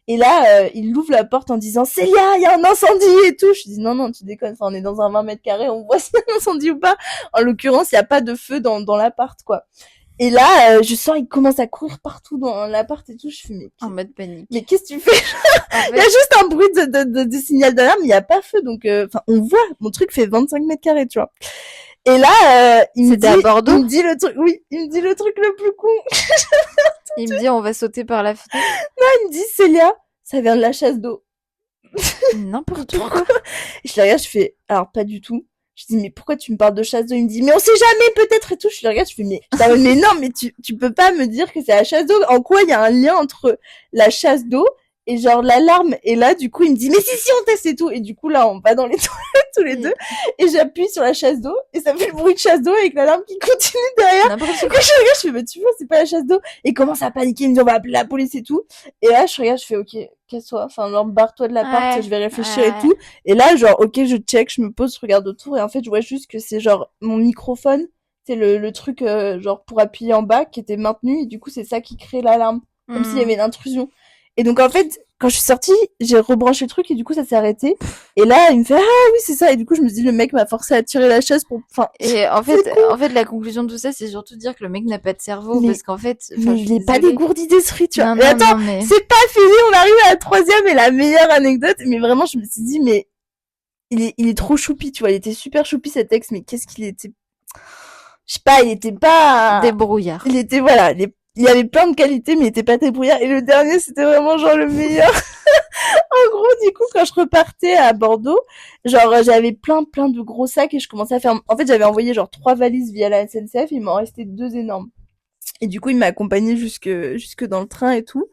Et là, il ouvre la porte en disant, Célia, il y a un incendie et tout. Je dis, non, tu déconnes. Enfin, on est dans un 20 mètres carrés, on voit s'il y a un incendie ou pas. En l'occurrence, il y a pas de feu dans l'appart, quoi. Et là, je sens, il commence à courir partout dans l'appart et tout. Je fais, mais
en mode panique.
Mais qu'est-ce que tu fais? Il y a juste un bruit de signal d'alarme, il y a pas feu, donc enfin on voit. Mon truc fait 25 mètres carrés, tu vois. Et là, il me dit,
à Bordeaux.
Il me dit le truc, oui, il me dit le truc le plus con.
Il me dit, on va sauter par la fenêtre.
Non, il me dit, Célia, ça vient de la chasse d'eau.
N'importe quoi.
Et je le regarde, je fais, alors pas du tout. Je dis, mais pourquoi tu me parles de chasse d'eau? Il me dit, mais on sait jamais, peut-être et tout. Je le regarde, je fais, mais non, mais tu peux pas me dire que c'est la chasse d'eau. En quoi il y a un lien entre la chasse d'eau et genre l'alarme? Et là, du coup, il me dit, mais si, on teste et tout. Et du coup, là, on va dans les toilettes tous les deux. Et j'appuie sur la chasse d'eau. Et ça fait le bruit de chasse d'eau avec l'alarme qui continue derrière. Et je regarde, je fais, mais tu vois, c'est pas la chasse d'eau. Et il commence à paniquer. Il me dit, on va appeler la police et tout. Et là, je regarde, je fais, ok, casse-toi. Enfin, genre, barre-toi de l'appart, je vais réfléchir et tout. Et là, genre, ok, je check, je me pose, je regarde autour. Et en fait, je vois juste que c'est genre mon microphone. C'est le truc, genre, pour appuyer en bas qui était maintenu. Et du coup, c'est ça qui crée l'alarme. Comme s'il y avait une intrusion. Et donc, en fait, quand je suis sortie, j'ai rebranché le truc et du coup, ça s'est arrêté. Et là, il me fait, ah oui, c'est ça. Et du coup, je me dis, le mec m'a forcé à tirer la chaise pour, enfin.
Et en fait, la conclusion de tout ça, c'est surtout dire que le mec n'a pas de cerveau, parce qu'en fait,
il est pas dégourdi d'esprit, tu vois.
Non,
mais attends, c'est pas fini, on arrive à la 3e et la meilleure anecdote. Mais vraiment, je me suis dit, mais, il est trop choupi, tu vois. Il était super choupi, cet ex, mais qu'est-ce qu'il était, je sais pas, il était pas
débrouillard.
Il était, voilà, il avait plein de qualités, mais il était pas débrouillard. Et le dernier, c'était vraiment genre le meilleur. En gros, du coup, quand je repartais à Bordeaux, genre, j'avais plein de gros sacs et je commençais à faire, en fait, j'avais envoyé genre 3 valises via la SNCF, il m'en restait 2 énormes. Et du coup, il m'a accompagné jusque dans le train et tout.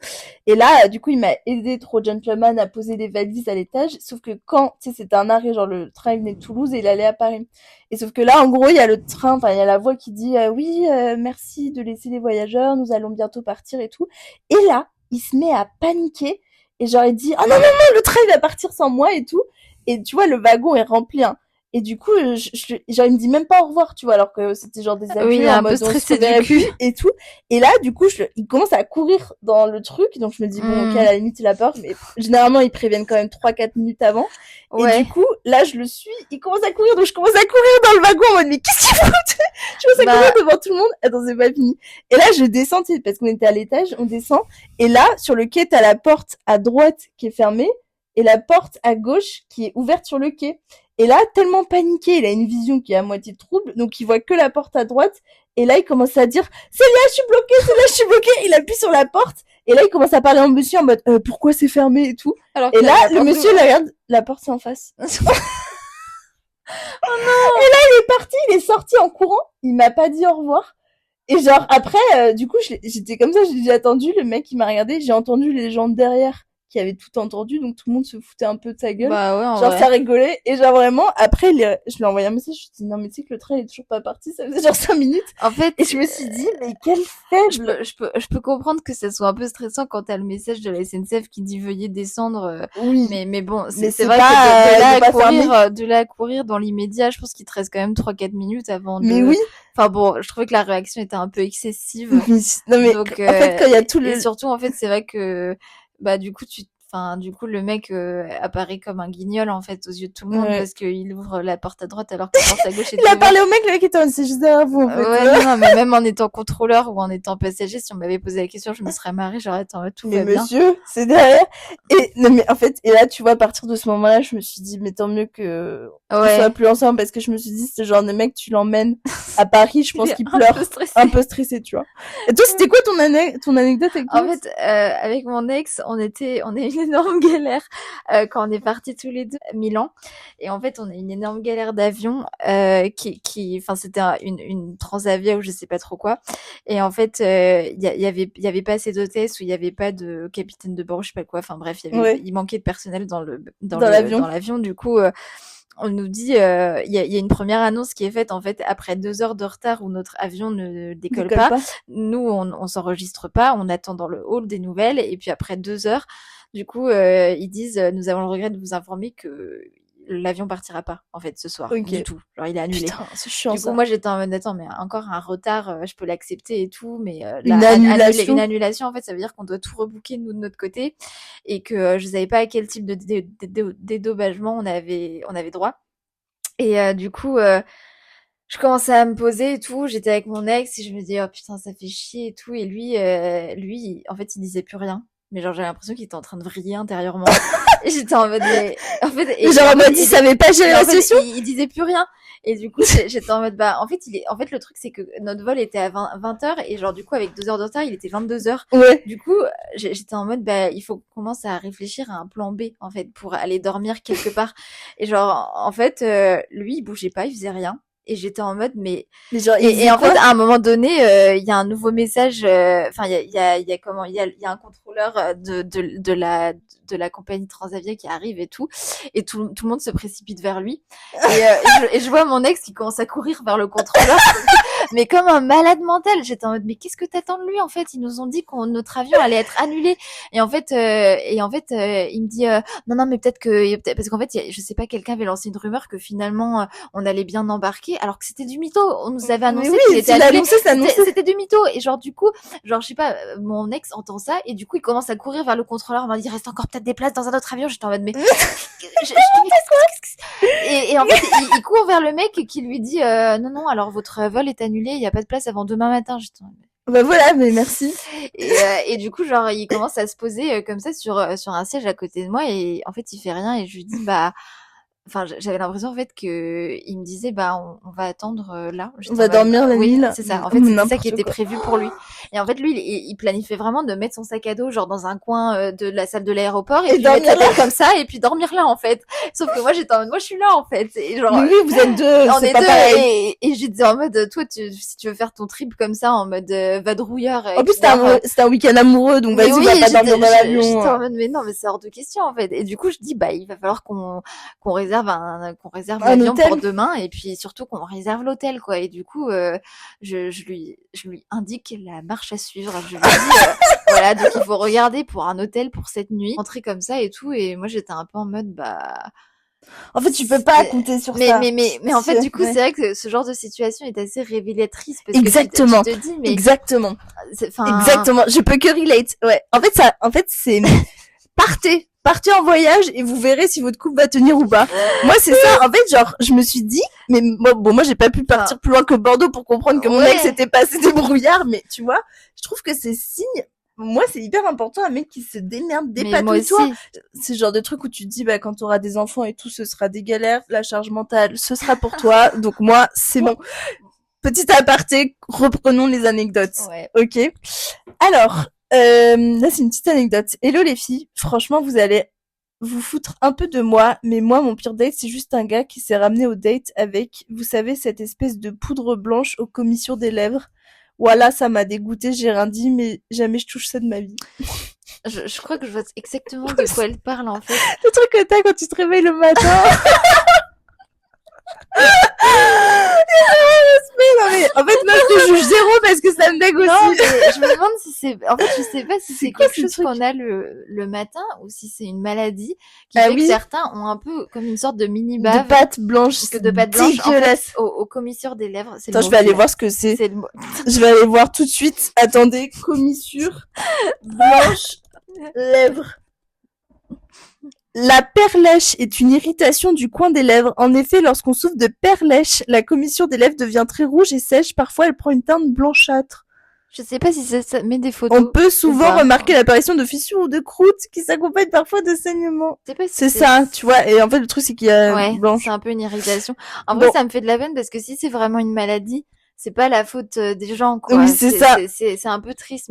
Et là, du coup, il m'a aidé, trop gentleman, à poser les valises à l'étage. Sauf que quand, tu sais, c'était un arrêt, genre le train il venait de Toulouse et il allait à Paris. Et sauf que là, en gros, il y a le train, enfin, il y a la voix qui dit oui, merci de laisser les voyageurs, nous allons bientôt partir et tout. Et là, il se met à paniquer et genre il dit oh non non non, le train il va partir sans moi et tout. Et tu vois, le wagon est rempli, hein. Et du coup, genre, il me dit même pas au revoir, tu vois, alors que c'était genre des avions
oui,
en
un
mode
peu
on se
stressé
reverrait
du cul.
plus et tout. Et là, du coup, il commence à courir dans le truc. Donc, je me dis, bon, ok, à la limite, il a peur. Mais généralement, ils préviennent quand même 3-4 minutes avant. Ouais. Et du coup, là, je le suis. Il commence à courir. Donc, je commence à courir dans le wagon en mode, mais qu'est-ce qu'il fout? Je commence à courir devant tout le monde. Attends, c'est pas fini. Et là, je descends, tu sais, parce qu'on était à l'étage, on descend. Et là, sur le quai, t'as la porte à droite qui est fermée et la porte à gauche qui est ouverte sur le quai. Et là, tellement paniqué, il a une vision qui est à moitié trouble, donc il voit que la porte à droite. Et là, il commence à dire « C'est là, je suis bloqué, c'est là, je suis bloqué !» Il appuie sur la porte. Et là, il commence à parler en monsieur en mode « Pourquoi c'est fermé ?» et tout. Alors et là, le monsieur, il regarde, la porte, c'est en face. Oh non. Et là, il est parti, il est sorti en courant. Il m'a pas dit au revoir. Et genre, après, du coup, j'étais comme ça, j'ai attendu, le mec, il m'a regardé, j'ai entendu les gens derrière qui avait tout entendu, donc tout le monde se foutait un peu de sa gueule.
Bah ouais,
genre, ça rigolait. Et genre, vraiment, après, je lui ai envoyé un message, je lui ai dit, non, mais tu sais que le train est toujours pas parti, ça faisait genre 5 minutes.
En fait.
Et je me suis dit, mais quel faible!
Je peux comprendre que ça soit un peu stressant quand t'as le message de la SNCF qui dit veuillez descendre.
Oui.
Mais bon, c'est vrai que de là à courir dans l'immédiat, je pense qu'il te reste quand même 3-4 minutes avant de.
Mais oui.
Enfin bon, je trouvais que la réaction était un peu excessive.
Non, mais donc, en fait, quand il y a tout le.
Et surtout, en fait, c'est vrai que, bah, du coup, le mec apparaît comme un guignol en fait aux yeux de tout le monde parce qu'il ouvre la porte à droite alors que la porte à gauche est
il a parlé au mec, le mec était c'est juste derrière vous en fait.
Ouais, non, mais même en étant contrôleur ou en étant passager, si on m'avait posé la question, je me serais marrée, j'aurais été en mode tout va bien.
Mais monsieur, c'est derrière. Et non mais en fait, et là tu vois, à partir de ce moment-là, je me suis dit mais tant mieux que on soit plus ensemble parce que je me suis dit ce genre de mec tu l'emmènes à Paris, je pense qu'il pleure un peu stressé, tu vois. Et toi, c'était quoi ton anecdote avec toi?
En fait, avec mon ex, on a une énorme galère quand on est partis tous les deux à Milan. Et en fait, on a une énorme galère d'avion enfin c'était une Transavia ou je sais pas trop quoi. Et en fait, il y avait pas assez d'hôtesses ou il y avait pas de capitaine de bord, je sais pas quoi. Enfin bref, il manquait de personnel dans l'avion. Du coup, on nous dit, il y a une première annonce qui est faite en fait après 2 heures de retard où notre avion ne décolle pas. Nous, on s'enregistre pas, on attend dans le hall des nouvelles et puis après 2 heures, du coup, ils disent, nous avons le regret de vous informer que l'avion partira pas en fait ce soir du tout. Genre il est annulé.
Putain, c'est chiant.
Du coup, moi j'étais en mode attends, mais encore un retard, je peux l'accepter et tout, mais
une
annulation en fait, ça veut dire qu'on doit tout rebooker nous de notre côté et que je savais pas à quel type de dédommagement on avait droit. Et du coup, je commençais à me poser et tout. J'étais avec mon ex et je me dis oh putain ça fait chier et tout. Et lui, en fait, il disait plus rien. Mais genre j'avais l'impression qu'il était en train de vriller intérieurement. Et j'étais en mode en fait
il savait pas gérer la situation.
Il disait plus rien. Et du coup j'étais en mode en fait le truc c'est que notre vol était à 20h et genre du coup avec 2 heures de retard il était 22h.
Ouais.
Du coup j'étais en mode il faut qu'on commence à réfléchir à un plan B en fait pour aller dormir quelque part. Et genre en fait lui il bougeait pas, il faisait rien. Et j'étais en mode mais genre, et en fait à un moment donné il y a un nouveau message enfin il y a un contrôleur de la compagnie Transavia qui arrive et tout le monde se précipite vers lui et je vois mon ex qui commence à courir vers le contrôleur mais comme un malade mental. J'étais en mode mais qu'est-ce que t'attends de lui en fait, ils nous ont dit que notre avion allait être annulé et en fait il me dit non mais peut-être que parce qu'en fait je sais pas, quelqu'un avait lancé une rumeur que finalement on allait bien embarquer alors que c'était du mytho. On nous avait annoncé qu'il était annulé. C'était du mytho. Et genre, du coup, je sais pas, mon ex entend ça et du coup, il commence à courir vers le contrôleur. Il m'a dit, il reste encore peut-être des places dans un autre avion. J'étais en mode, mais, et en fait, il court vers le mec qui lui dit, non, alors votre vol est annulé. Il y a pas de place avant demain matin. J'étais en mode,
bah voilà, mais merci.
Et du coup, genre, il commence à se poser comme ça sur un siège à côté de moi et en fait, il fait rien et je lui dis, enfin, j'avais l'impression en fait que il me disait on va attendre là.
On va dormir la nuit là.
C'est ça. En fait, c'était ça qui était prévu pour lui. Et en fait, lui, il planifiait vraiment de mettre son sac à dos genre dans un coin de la salle de l'aéroport et puis mettre la tête comme ça et puis dormir là en fait. Sauf que moi, j'étais en mode, moi, je suis là en fait. Et genre,
mais oui, vous êtes deux,
on
c'est
est
pas
deux.
pareil.
Et je disais en mode, toi, si tu veux faire ton trip comme ça en mode vadrouilleur.
En plus, c'était un week-end amoureux, donc vas-y,
oui,
va pas dormir dans l'avion.
J'étais en mode, mais non, mais c'est hors de question en fait. Et du coup, je dis, il va falloir qu'on réserve l'avion pour demain et puis surtout qu'on réserve l'hôtel quoi. Et du coup je lui indique la marche à suivre. Je lui dis voilà, donc il faut regarder pour un hôtel pour cette nuit, rentrer comme ça et tout. Et moi j'étais un peu en mode
en fait, tu peux pas compter sur ça.
Mais en fait, du coup, c'est vrai que ce genre de situation est assez révélatrice parce
exactement.
que tu te dis, mais
exactement. Exactement. Je peux que relate. Ouais. En fait, c'est partez en voyage et vous verrez si votre couple va tenir ou pas. Moi, c'est ça. En fait, genre, je me suis dit, mais moi, j'ai pas pu partir plus loin que Bordeaux pour comprendre que mon ex s'était passé des brouillards, mais tu vois, je trouve que c'est signe. Moi, c'est hyper important, un mec qui se démerde, dépatouille-toi. C'est le genre de truc où tu te dis, quand t'auras des enfants et tout, ce sera des galères, la charge mentale, ce sera pour toi. Donc moi, c'est bon. Petit aparté, reprenons les anecdotes.
Ouais.
Ok. Alors, là, c'est une petite anecdote. Hello les filles, franchement, vous allez vous foutre un peu de moi, mais moi, mon pire date, c'est juste un gars qui s'est ramené au date avec, vous savez, cette espèce de poudre blanche aux commissures des lèvres. Voilà, ça m'a dégoûté, j'ai rien dit, mais jamais je touche ça de ma vie.
Je crois que je vois exactement de quoi elle parle, en fait.
Le truc que t'as quand tu te réveilles le matin. Non mais en fait moi je te juge zéro parce que ça me dégoûte aussi.
Non mais je me demande si c'est en fait je sais pas si c'est quelque chose qu'on a le matin ou si c'est une maladie qui fait que certains ont un peu comme une sorte de mini bave
de pâte blanche dégueulasse
en fait, aux commissures des lèvres.
Attends, je vais aller voir ce que c'est. Je vais aller voir tout de suite. Attendez, commissure blanche lèvres. La perlèche est une irritation du coin des lèvres. En effet, lorsqu'on souffre de perlèche, la commissure des lèvres devient très rouge et sèche. Parfois, elle prend une teinte blanchâtre.
Je sais pas si ça met des photos.
On peut souvent remarquer l'apparition de fissures ou de croûtes qui s'accompagnent parfois de saignements. C'est ça, tu vois. Et en fait, le truc, c'est qu'il y a blanche.
C'est un peu une irritation. En vrai, ça me fait de la peine parce que si c'est vraiment une maladie, c'est pas la faute des gens, quoi.
Oui, c'est ça.
C'est un peu triste,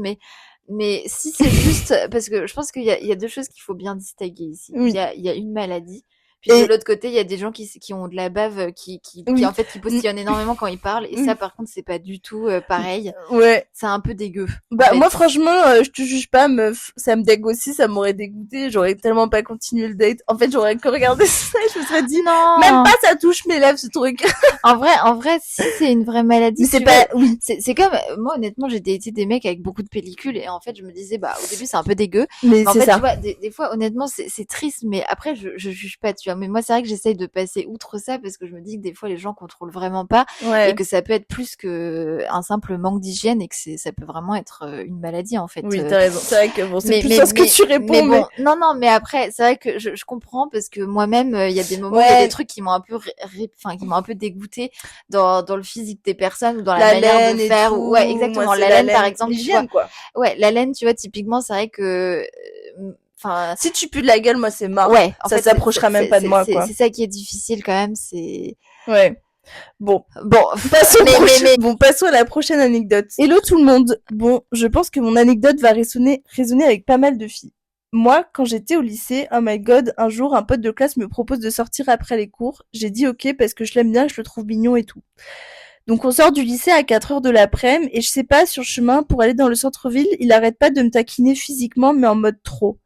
mais si c'est juste, parce que je pense qu'il y a deux choses qu'il faut bien distinguer ici.
Oui.
Il y a une maladie. Puis de l'autre côté, il y a des gens qui ont de la bave, qui en fait, qui postillonnent énormément quand ils parlent. Et ça, par contre, c'est pas du tout pareil.
Ouais.
C'est un peu dégueu.
Moi, franchement, je te juge pas, meuf. Ça me dégoûte aussi, ça m'aurait dégoûté. J'aurais tellement pas continué le date. En fait, j'aurais que regardé ça et je me serais dit,
non.
Même pas ça touche mes lèvres, ce truc.
En vrai, si c'est une vraie maladie.
Mais c'est pas, oui.
C'est comme, moi, honnêtement, j'ai daté des mecs avec beaucoup de pellicules et en fait, je me disais, au début, c'est un peu dégueu.
Mais
en
c'est
fait,
ça.
Tu vois, des fois, honnêtement, c'est triste, mais après, je juge pas, tu vois. Mais moi, c'est vrai que j'essaye de passer outre ça parce que je me dis que des fois les gens contrôlent vraiment pas et que ça peut être plus que un simple manque d'hygiène et que ça peut vraiment être une maladie en fait.
Oui, t'as raison. C'est vrai que c'est plus ça ce que tu réponds.
Mais bon, non, mais après c'est vrai que je comprends parce que moi-même il y a des moments, il y a des trucs qui m'ont un peu, qui m'ont un peu dégoûté dans le physique des personnes ou dans la manière de faire. Ouais, exactement. Moi, la laine par exemple.
L'hygiène, quoi.
Ouais, la laine, tu vois, typiquement, c'est vrai que
si tu pues de la gueule, moi c'est mort.
Ouais,
ça s'approchera même pas de moi, quoi.
C'est ça qui est difficile quand même, c'est.
Ouais. Bon, passons à la prochaine anecdote. Hello tout le monde. Bon, je pense que mon anecdote va résonner avec pas mal de filles. Moi, quand j'étais au lycée, oh my god, un jour, un pote de classe me propose de sortir après les cours. J'ai dit ok parce que je l'aime bien, je le trouve mignon et tout. Donc on sort du lycée à 4h de l'après-midi et je sais pas, sur le chemin pour aller dans le centre-ville, il arrête pas de me taquiner physiquement mais en mode trop.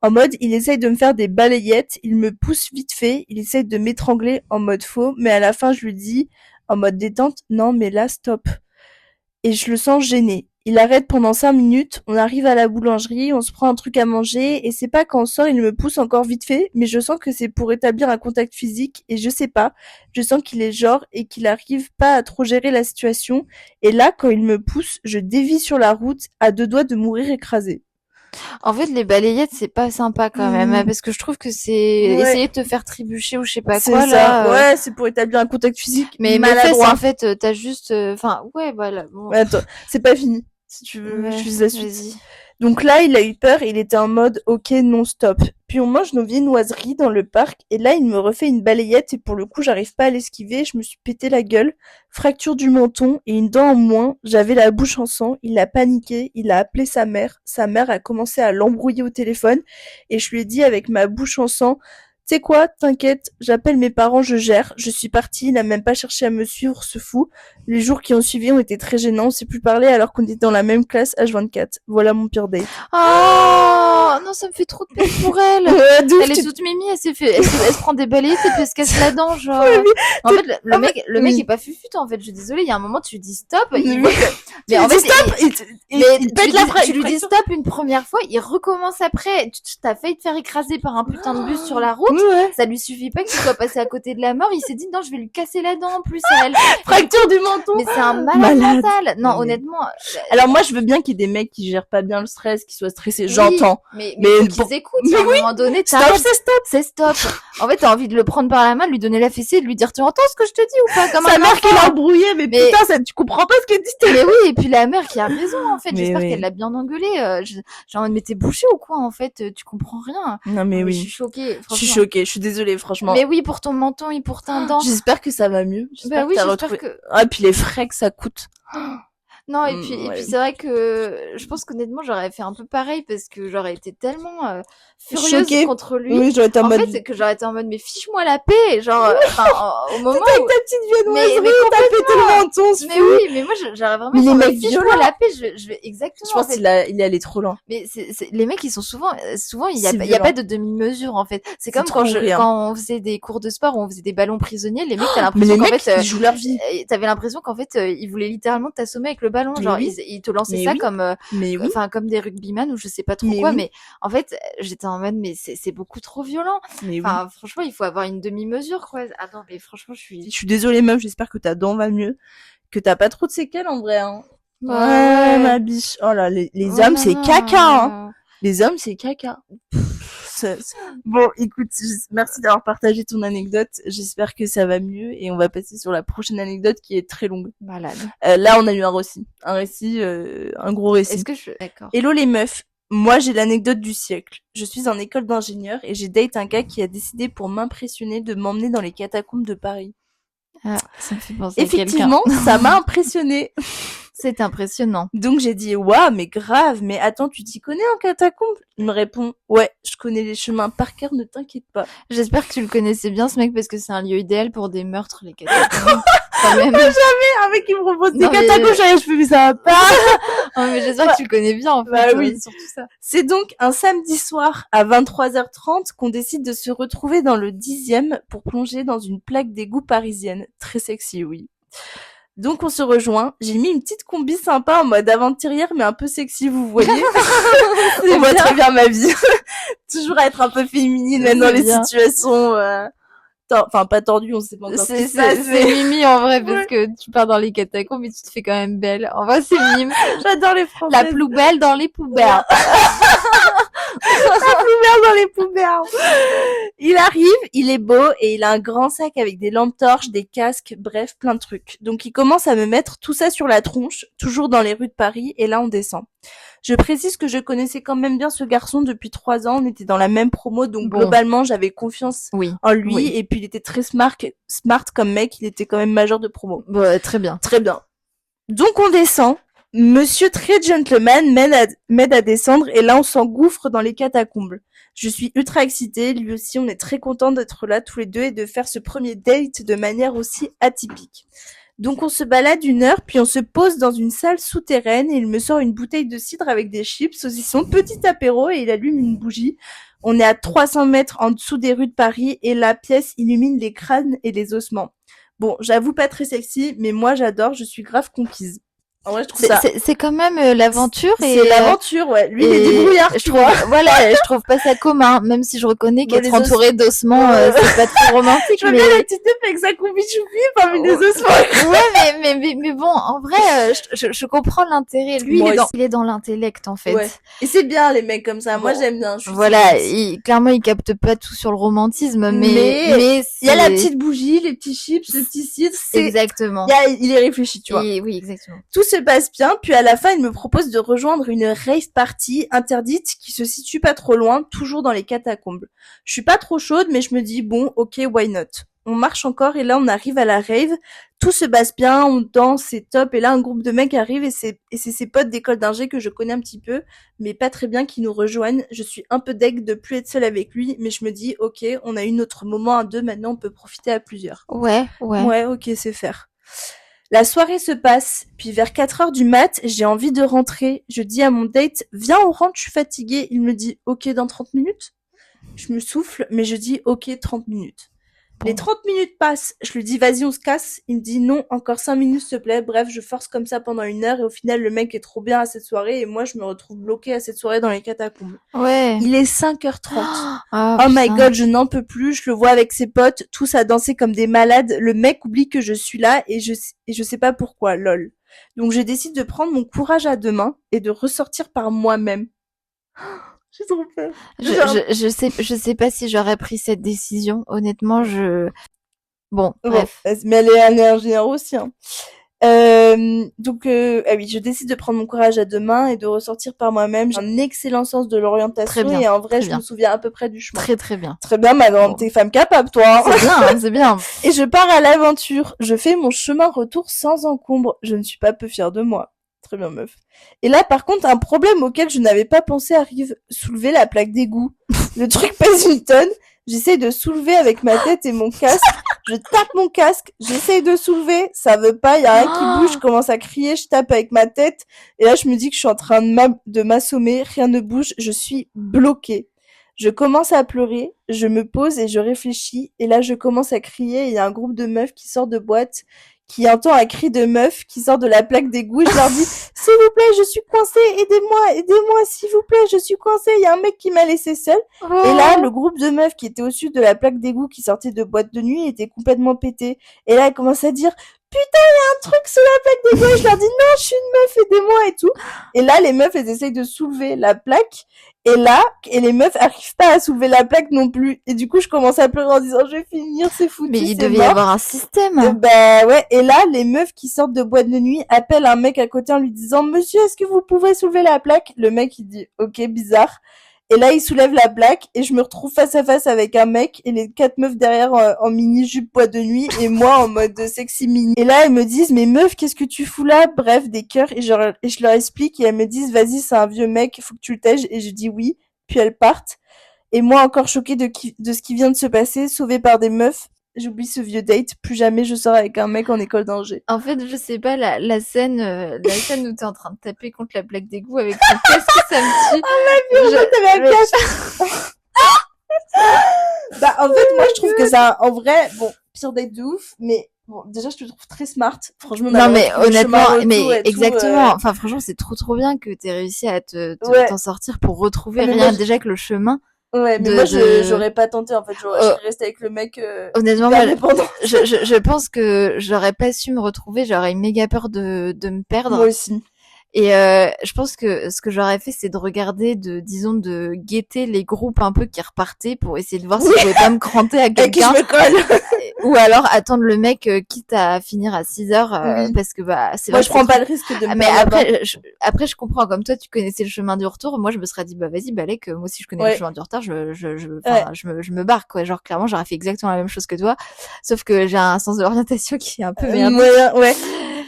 En mode, il essaye de me faire des balayettes, il me pousse vite fait, il essaye de m'étrangler en mode faux, mais à la fin, je lui dis, en mode détente, non, mais là, stop. Et je le sens gêné. Il arrête pendant 5 minutes, on arrive à la boulangerie, on se prend un truc à manger, et c'est pas quand on sort, il me pousse encore vite fait, mais je sens que c'est pour établir un contact physique, et je sais pas, je sens qu'il est genre, et qu'il arrive pas à trop gérer la situation, et là, quand il me pousse, je dévie sur la route, à 2 doigts de mourir écrasé.
En fait, les balayettes, c'est pas sympa quand même, parce que je trouve que c'est essayer de te faire trébucher ou je sais pas quoi, là.
Ouais, c'est pour établir un contact physique.
Mais maladroit. En fait, t'as juste, voilà. Bon.
Ouais, attends, c'est pas fini. Si tu veux, je suis la suite. Donc là, il a eu peur, il était en mode, ok, non, stop. Puis on mange nos viennoiseries dans le parc, et là il me refait une balayette, et pour le coup j'arrive pas à l'esquiver, je me suis pété la gueule, fracture du menton, et une dent en moins, j'avais la bouche en sang, il a paniqué, il a appelé sa mère a commencé à l'embrouiller au téléphone, et je lui ai dit avec ma bouche en sang, tu sais quoi, t'inquiète, j'appelle mes parents, je gère. Je suis partie, il n'a même pas cherché à me suivre, ce fou. Les jours qui ont suivi ont été très gênants, on s'est plus parlé alors qu'on était dans la même classe H24. Voilà mon pire date.
Oh non, ça me fait trop de peine pour elle. Elle est toute mimi, elle se prend des balayettes et puis elle se casse la dent, genre. En fait, le mec est pas fufute, en fait. Je suis désolée, il y a un moment, tu lui dis stop,
mais en fait,
tu lui dis stop une première fois, il recommence après. T'as failli te faire écraser par un putain de bus sur la route. Ouais. Ça lui suffit pas que tu sois passé à côté de la mort. Il s'est dit non, je vais lui casser la dent en plus.
Fracture du menton.
Mais c'est un malade mental. Non, honnêtement.
Alors moi, je veux bien qu'il y ait des mecs qui gèrent pas bien le stress, qui soient stressés. Oui, j'entends.
Mais qu'ils écoutent. À un moment donné, c'est stop. En fait, t'as envie de le prendre par la main, de lui donner la fessée, de lui dire tu entends ce que je te dis ou pas? Comme
sa mère qui l'a embrouillé, mais putain, ça, tu comprends pas ce qu'elle dit.
Mais oui, et puis la mère qui a raison en fait. J'espère qu'elle l'a bien engueulé. J'ai envie de mettre tes bouchées ou quoi en fait? Tu comprends rien.
Non mais oui.
Je suis choquée.
Je suis choquée. Je suis désolée, franchement.
Mais oui, pour ton menton et pour ta dent.
J'espère que ça va mieux.
Bah oui, j'espère que...
Ah, puis les frais que ça coûte.
Non, et puis c'est vrai que je pense qu'honnêtement, j'aurais fait un peu pareil parce que j'aurais été tellement furieuse contre lui.
Oui, j'aurais été en mode...
fait, que j'aurais été en mode, mais fiche-moi la paix, genre, au moment
où... avec ta petite viennoiserie, t'as pété le menton,
mais oui, mais moi, j'aurais vraiment
mais les mecs
fiche-moi la paix, je vais exactement.
Je pense qu'il est allé trop loin.
Mais les mecs, ils sont souvent, il y a pas de demi-mesure, en fait. C'est comme quand on faisait des cours de sport où on faisait des ballons prisonniers, les mecs, t'as l'impression qu'en fait,
ils jouent leur vie.
T'avais l'impression qu'en fait, ils voulaient littéralement t'assommer avec le ballon, genre, ils te lançaient ça comme, comme des rugbyman ou je sais pas trop quoi, mais en fait, j'étais en mode, mais c'est beaucoup trop violent. Enfin, franchement, il faut avoir une demi-mesure, quoi. Attends, mais franchement, je suis désolée, meuf, j'espère que ta dent va mieux, que t'as pas trop de séquelles, en vrai, hein.
Ouais, ma biche. Oh là, les hommes, c'est caca, hein. Les hommes, c'est caca. Bon, écoute, merci d'avoir partagé ton anecdote. J'espère que ça va mieux et on va passer sur la prochaine anecdote qui est très longue.
Malade.
Là, on a eu un gros récit.
Est-ce que d'accord.
Hello les meufs. Moi, j'ai l'anecdote du siècle. Je suis en école d'ingénieur et j'ai date un gars qui a décidé pour m'impressionner de m'emmener dans les catacombes de Paris.
Ah, ça me fait penser
Effectivement,
à quelqu'un.
Ça m'a impressionné.
C'est impressionnant.
Donc j'ai dit waouh, mais grave, mais attends, tu t'y connais en catacombe? Il me répond ouais, je connais les chemins par cœur, ne t'inquiète pas.
J'espère que tu le connaissais bien ce mec parce que c'est un lieu idéal pour des meurtres, les catacombes. Quand même.
Jamais un mec qui me propose des catacombes, je fais mais ça va pas.
Oh, mais j'espère que tu le connais bien en fait.
Bah oui, surtout ça. C'est donc un samedi soir à 23h30 qu'on décide de se retrouver dans le 10e pour plonger dans une plaque d'égout parisienne. Très sexy, oui. Donc on se rejoint, j'ai mis une petite combi sympa en mode aventurière mais un peu sexy, vous voyez. On voit très bien ma vie. Toujours à être un peu féminine même dans les situations enfin pas tordues, on sait pas encore.
C'est mimi en vrai parce que tu pars dans les catacombes et tu te fais quand même belle. En vrai c'est mime.
J'adore les Français.
La plus belle dans les poubelles.
La plus belle dans les poubelles. Il arrive, il est beau et il a un grand sac avec des lampes torches, des casques, bref, plein de trucs. Donc il commence à me mettre tout ça sur la tronche, toujours dans les rues de Paris, et là on descend. Je précise que je connaissais quand même bien ce garçon depuis 3 ans, on était dans la même promo, donc globalement j'avais confiance en lui, et puis il était très smart comme mec, il était quand même majeur de promo.
Très bien.
Très bien. Donc on descend. Monsieur très gentleman m'aide à descendre et là on s'engouffre dans les catacombes. Je suis ultra excitée, lui aussi on est très content d'être là tous les deux et de faire ce premier date de manière aussi atypique. Donc on se balade 1 heure puis on se pose dans une salle souterraine et il me sort une bouteille de cidre avec des chips, saucissons, petit apéro et il allume une bougie. On est à 300 mètres en dessous des rues de Paris et la pièce illumine les crânes et les ossements. Bon, j'avoue pas très sexy, mais moi j'adore, je suis grave conquise. En vrai, je trouve
c'est quand même l'aventure et
c'est l'aventure, ouais. Lui, il est débrouillard,
je trouve pas ça commun, même si je reconnais qu'être entouré d'ossements, c'est pas trop romantique.
Je veux bien la petite meuf avec sa combi choupi parmi les ossements.
Ouais, mais bon, en vrai, je comprends l'intérêt. Lui, il est dans l'intellect, en fait. Ouais.
Et c'est bien, les mecs comme ça. Moi, j'aime bien.
Clairement, il capte pas tout sur le romantisme,
mais il y a la petite bougie, les petits chips, le petit cidre.
Exactement.
Il est réfléchi, tu vois.
Oui, exactement.
Tout se passe bien, puis à la fin, il me propose de rejoindre une rave party interdite qui se situe pas trop loin, toujours dans les catacombes. Je suis pas trop chaude, mais je me dis, bon, ok, why not? On marche encore et là, on arrive à la rave. Tout se passe bien, on danse, c'est top. Et là, un groupe de mecs arrive et c'est ses potes d'école d'ingé que je connais un petit peu, mais pas très bien, qui nous rejoignent. Je suis un peu deg de plus être seule avec lui, mais je me dis, ok, on a eu notre moment à deux, maintenant on peut profiter à plusieurs.
Ouais.
Ouais, ok, c'est faire. La soirée se passe, puis vers 4h du mat, j'ai envie de rentrer. Je dis à mon date, viens, on rentre, je suis fatiguée. Il me dit, ok, dans 30 minutes. Je me souffle, mais je dis, ok, 30 minutes. Les 30 minutes passent, je lui dis vas-y on se casse, il me dit non, encore 5 minutes s'il te plaît, bref je force comme ça pendant 1 heure et au final le mec est trop bien à cette soirée et moi je me retrouve bloquée à cette soirée dans les catacombes.
Ouais.
Il est 5h30. Oh my god, je n'en peux plus, je le vois avec ses potes, tous à danser comme des malades, le mec oublie que je suis là et je sais pas pourquoi, lol. Donc je décide de prendre mon courage à deux mains et de ressortir par moi-même. J'ai trop peur.
Je sais pas si j'aurais pris cette décision. Honnêtement, bon, bref.
Mais elle est ingénieure aussi, hein. Donc, ah oui, je décide de prendre mon courage à deux mains et de ressortir par moi-même. J'ai un excellent sens de l'orientation et en vrai, je me souviens à peu près du chemin.
Très bien.
Très bien, madame, t'es femme capable, toi.
C'est bien, hein, c'est bien.
Et je pars à l'aventure. Je fais mon chemin retour sans encombre. Je ne suis pas peu fière de moi. Très bien, meuf. Et là, par contre, un problème auquel je n'avais pas pensé arrive. Soulever la plaque d'égout. Le truc pèse 1 tonne. J'essaie de soulever avec ma tête et mon casque. Je tape mon casque. J'essaie de soulever. Ça veut pas. Il y a rien qui bouge. Je commence à crier. Je tape avec ma tête. Et là, je me dis que je suis en train de m'assommer. Rien ne bouge. Je suis bloquée. Je commence à pleurer. Je me pose et je réfléchis. Et là, je commence à crier. Il y a un groupe de meufs qui sort de boîte, qui entend un cri de meuf qui sort de la plaque d'égout et je leur dis s'il vous plaît je suis coincée, aidez-moi s'il vous plaît, je suis coincée, il y a un mec qui m'a laissée seule. Et là le groupe de meufs qui était au-dessus de la plaque d'égout qui sortait de boîte de nuit était complètement pété et là elle commence à dire putain il y a un truc sous la plaque d'égout et je leur dis non je suis une meuf, aidez-moi et tout. Et là les meufs elles essayent de soulever la plaque et les meufs arrivent pas à soulever la plaque non plus. Et du coup, je commence à pleurer en disant, je vais finir, c'est foutu,
mais il devait y avoir un système.
Ouais. Et là, les meufs qui sortent de boîte de nuit appellent un mec à côté en lui disant, monsieur, est-ce que vous pouvez soulever la plaque? Le mec, il dit, ok, bizarre. Et là, il soulève la plaque et je me retrouve face à face avec un mec et les 4 meufs derrière en mini-jupe boîte de nuit et moi en mode sexy mini. Et là, elles me disent, mais meuf, qu'est-ce que tu fous là? Bref, des cœurs et je leur explique et elles me disent, vas-y, c'est un vieux mec, faut que tu le tèges. Et je dis oui. Puis elles partent. Et moi, encore choquée de ce qui vient de se passer, sauvée par des meufs, j'oublie ce vieux date. Plus jamais je sors avec un mec en école d'ingé.
En fait, je sais pas, la scène où t'es en train de taper contre la plaque d'égout avec ton casque, ça me tue.
Ah, ma vie, t'avais un casque. Bah, en fait, moi, je trouve que ça, en vrai, bon, pire date de ouf, mais bon, déjà, je te trouve très smart. Franchement,
non, mais honnêtement, mais exactement. Enfin, franchement, c'est trop bien que t'aies réussi à t'en sortir pour retrouver rien déjà que le chemin.
Ouais, mais moi, j'aurais pas tenté, en fait. J'aurais resté avec le mec,
honnêtement, je pense que j'aurais pas su me retrouver. J'aurais eu méga peur de me perdre.
Moi aussi.
Et je pense que ce que j'aurais fait, c'est de regarder, de guetter les groupes un peu qui repartaient pour essayer de voir si je pouvais pas me cranter à quelqu'un.
Et qui je me colle.
Ou alors attendre le mec quitte à finir à 6h parce que bah c'est
moi je prends pas le risque de me
mais après je comprends, comme toi tu connaissais le chemin du retour, moi je me serais dit bah vas-y Balek, moi aussi je connais le chemin du retour, je me barre quoi, genre clairement j'aurais fait exactement la même chose que toi, sauf que j'ai un sens de l'orientation qui est un peu merdique.
Ouais.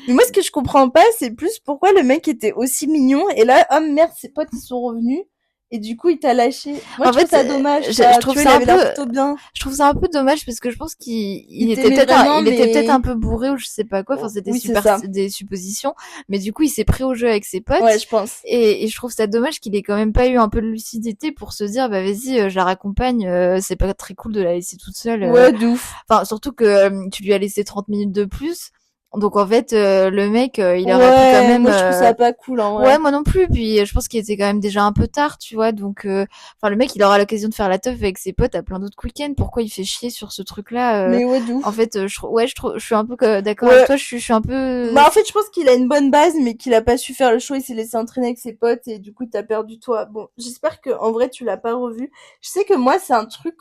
Mais moi ce que je comprends pas c'est plus pourquoi le mec était aussi mignon et là oh merde ses potes ils sont revenus. Et du coup, il t'a lâché. Moi, je trouve ça dommage.
Je trouve ça un peu,
plutôt bien.
Je trouve ça un peu dommage parce que je pense qu'il était peut-être un peu bourré ou je sais pas quoi. Enfin, c'était des suppositions. Mais du coup, il s'est pris au jeu avec ses potes.
Ouais, je pense.
Et je trouve ça dommage qu'il ait quand même pas eu un peu de lucidité pour se dire, bah, vas-y, je la raccompagne, c'est pas très cool de la laisser toute seule.
Ouais, de ouf.
Enfin, surtout que tu lui as laissé 30 minutes de plus. Donc en fait le mec il aurait pu quand même
moi je trouve ça pas cool en vrai.
Ouais, moi non plus, puis je pense qu'il était quand même déjà un peu tard, tu vois, donc enfin le mec il aura l'occasion de faire la teuf avec ses potes à plein d'autres week-ends, pourquoi il fait chier sur ce truc là
Mais ouais, de ouf.
En fait je suis un peu d'accord avec toi, je suis un peu
bah en fait je pense qu'il a une bonne base mais qu'il a pas su faire le choix, il s'est laissé entraîner avec ses potes et du coup t'as perdu toi. Bon, j'espère que en vrai tu l'as pas revu. Je sais que moi c'est un truc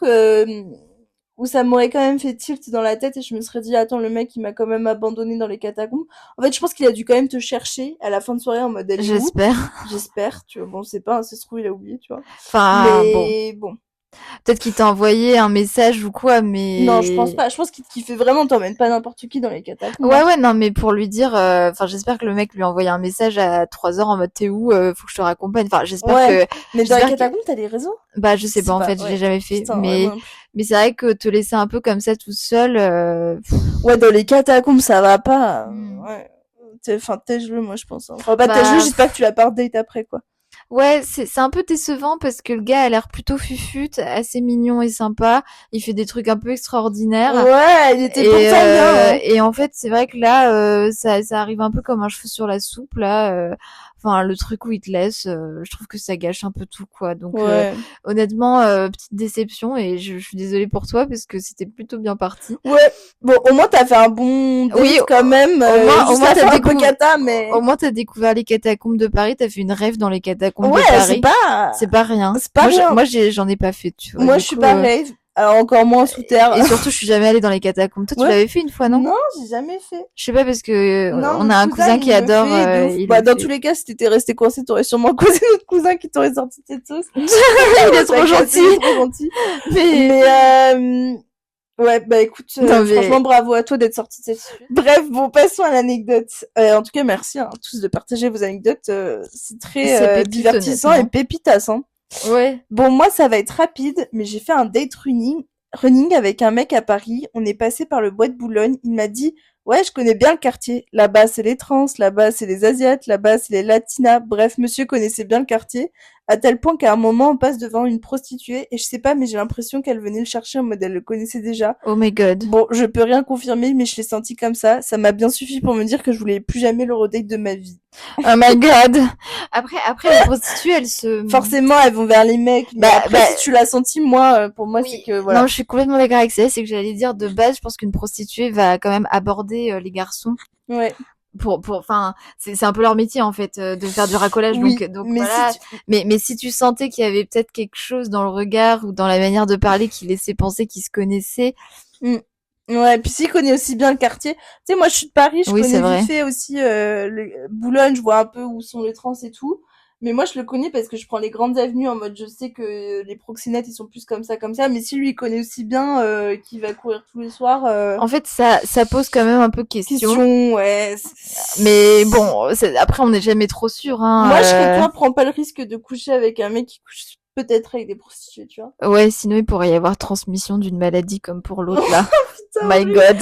où ça m'aurait quand même fait tilt dans la tête et je me serais dit, attends, le mec, il m'a quand même abandonné dans les catacombes. En fait, je pense qu'il a dû quand même te chercher à la fin de soirée en mode, elle est où ? J'espère, tu vois. Bon, c'est pas, ça se trouve, il a oublié, tu vois.
Enfin,
mais bon.
Peut-être qu'il t'a envoyé un message ou quoi, mais...
Non, je pense pas. Je pense qu'il fait vraiment, t'emmènes pas n'importe qui dans les catacombes.
Ouais, non, mais pour lui dire, enfin, j'espère que le mec lui a envoyé un message à 3 heures en mode, t'es où, faut que je te raccompagne. Enfin, j'espère que...
Mais dans les catacombes, t'as des réseaux?
Bah, je sais pas, en fait, je l'ai jamais fait. Putain, mais c'est vrai que te laisser un peu comme ça tout seul,
Ouais, dans les catacombes, ça va pas. Ouais. Enfin, tège-le, moi, je pense. Enfin, bah, tège-le, j'espère que tu la pars date après, quoi.
Ouais, c'est un peu décevant parce que le gars a l'air plutôt fufute, assez mignon et sympa. Il fait des trucs un peu extraordinaires.
Ouais, il était pourtant bien. Hein.
Et en fait, c'est vrai que là, ça arrive un peu comme un cheveu sur la soupe, là. Enfin, le truc où il te laisse, je trouve que ça gâche un peu tout, quoi. Donc, honnêtement, petite déception et je suis désolée pour toi parce que c'était plutôt bien parti.
Ouais. Bon, au moins t'as fait un bon date quand même. Au moins t'as découvert mais
au moins t'as découvert les catacombes de Paris, t'as fait une rêve dans les catacombes de Paris. C'est pas rien.
C'est pas rien.
Moi j'en ai pas fait, tu vois.
Moi je suis pareil. Alors encore moins sous terre.
Et surtout je suis jamais allée dans les catacombes. Toi tu l'avais fait une fois, non?
Non, j'ai jamais fait.
Je sais pas parce que on a un cousin qui adore.
Bah dans tous les cas, si t'étais resté coincé, t'aurais sûrement causé notre cousin qui t'aurait sorti de cette sauce.
Il est trop gentil.
Mais ouais, bah écoute, franchement bravo à toi d'être sorti de cette situation. Bref, bon, passons à l'anecdote. En tout cas, merci à tous de partager vos anecdotes. C'est très divertissant et pépitas. Hein.
Ouais.
Bon, moi, ça va être rapide, mais j'ai fait un date running avec un mec à Paris. On est passé par le bois de Boulogne. Il m'a dit, ouais, je connais bien le quartier. Là-bas, c'est les trans, là-bas, c'est les asiates, là-bas, c'est les latinas. Bref, monsieur connaissait bien le quartier. À tel point qu'à un moment, on passe devant une prostituée et je sais pas, mais j'ai l'impression qu'elle venait le chercher en mode elle le connaissait déjà.
Oh my god.
Bon, je peux rien confirmer, mais je l'ai senti comme ça. Ça m'a bien suffi pour me dire que je voulais plus jamais le redate de ma vie.
Oh my god. Après, les prostituées, elles se...
Forcément, elles vont vers les mecs. Mais après, si tu l'as senti, moi, pour moi, c'est que, voilà.
Non, je suis complètement d'accord avec ça. C'est que j'allais dire, de base, je pense qu'une prostituée va quand même aborder les garçons.
Ouais.
Enfin, c'est un peu leur métier en fait de faire du racolage.
Oui,
donc voilà. Mais si tu sentais qu'il y avait peut-être quelque chose dans le regard ou dans la manière de parler qui laissait penser qu'ils se connaissaient.
Ouais, puis s'il connaît aussi bien le quartier. Tu sais, moi je suis de Paris, je connais vite fait aussi Boulogne, je vois un peu où sont les trans et tout. Mais moi, je le connais parce que je prends les grandes avenues en mode, je sais que les proxénètes, ils sont plus comme ça. Mais si lui, il connaît aussi bien, qu'il va courir tous les soirs.
En fait, ça pose quand même un peu question.
Ouais.
Mais bon, après, on n'est jamais trop sûr. Hein,
moi, je serais toi, prends pas le risque de coucher avec un mec qui couche peut-être avec des prostituées, tu vois.
Ouais, sinon il pourrait y avoir transmission d'une maladie comme pour l'autre là. Putain, my god.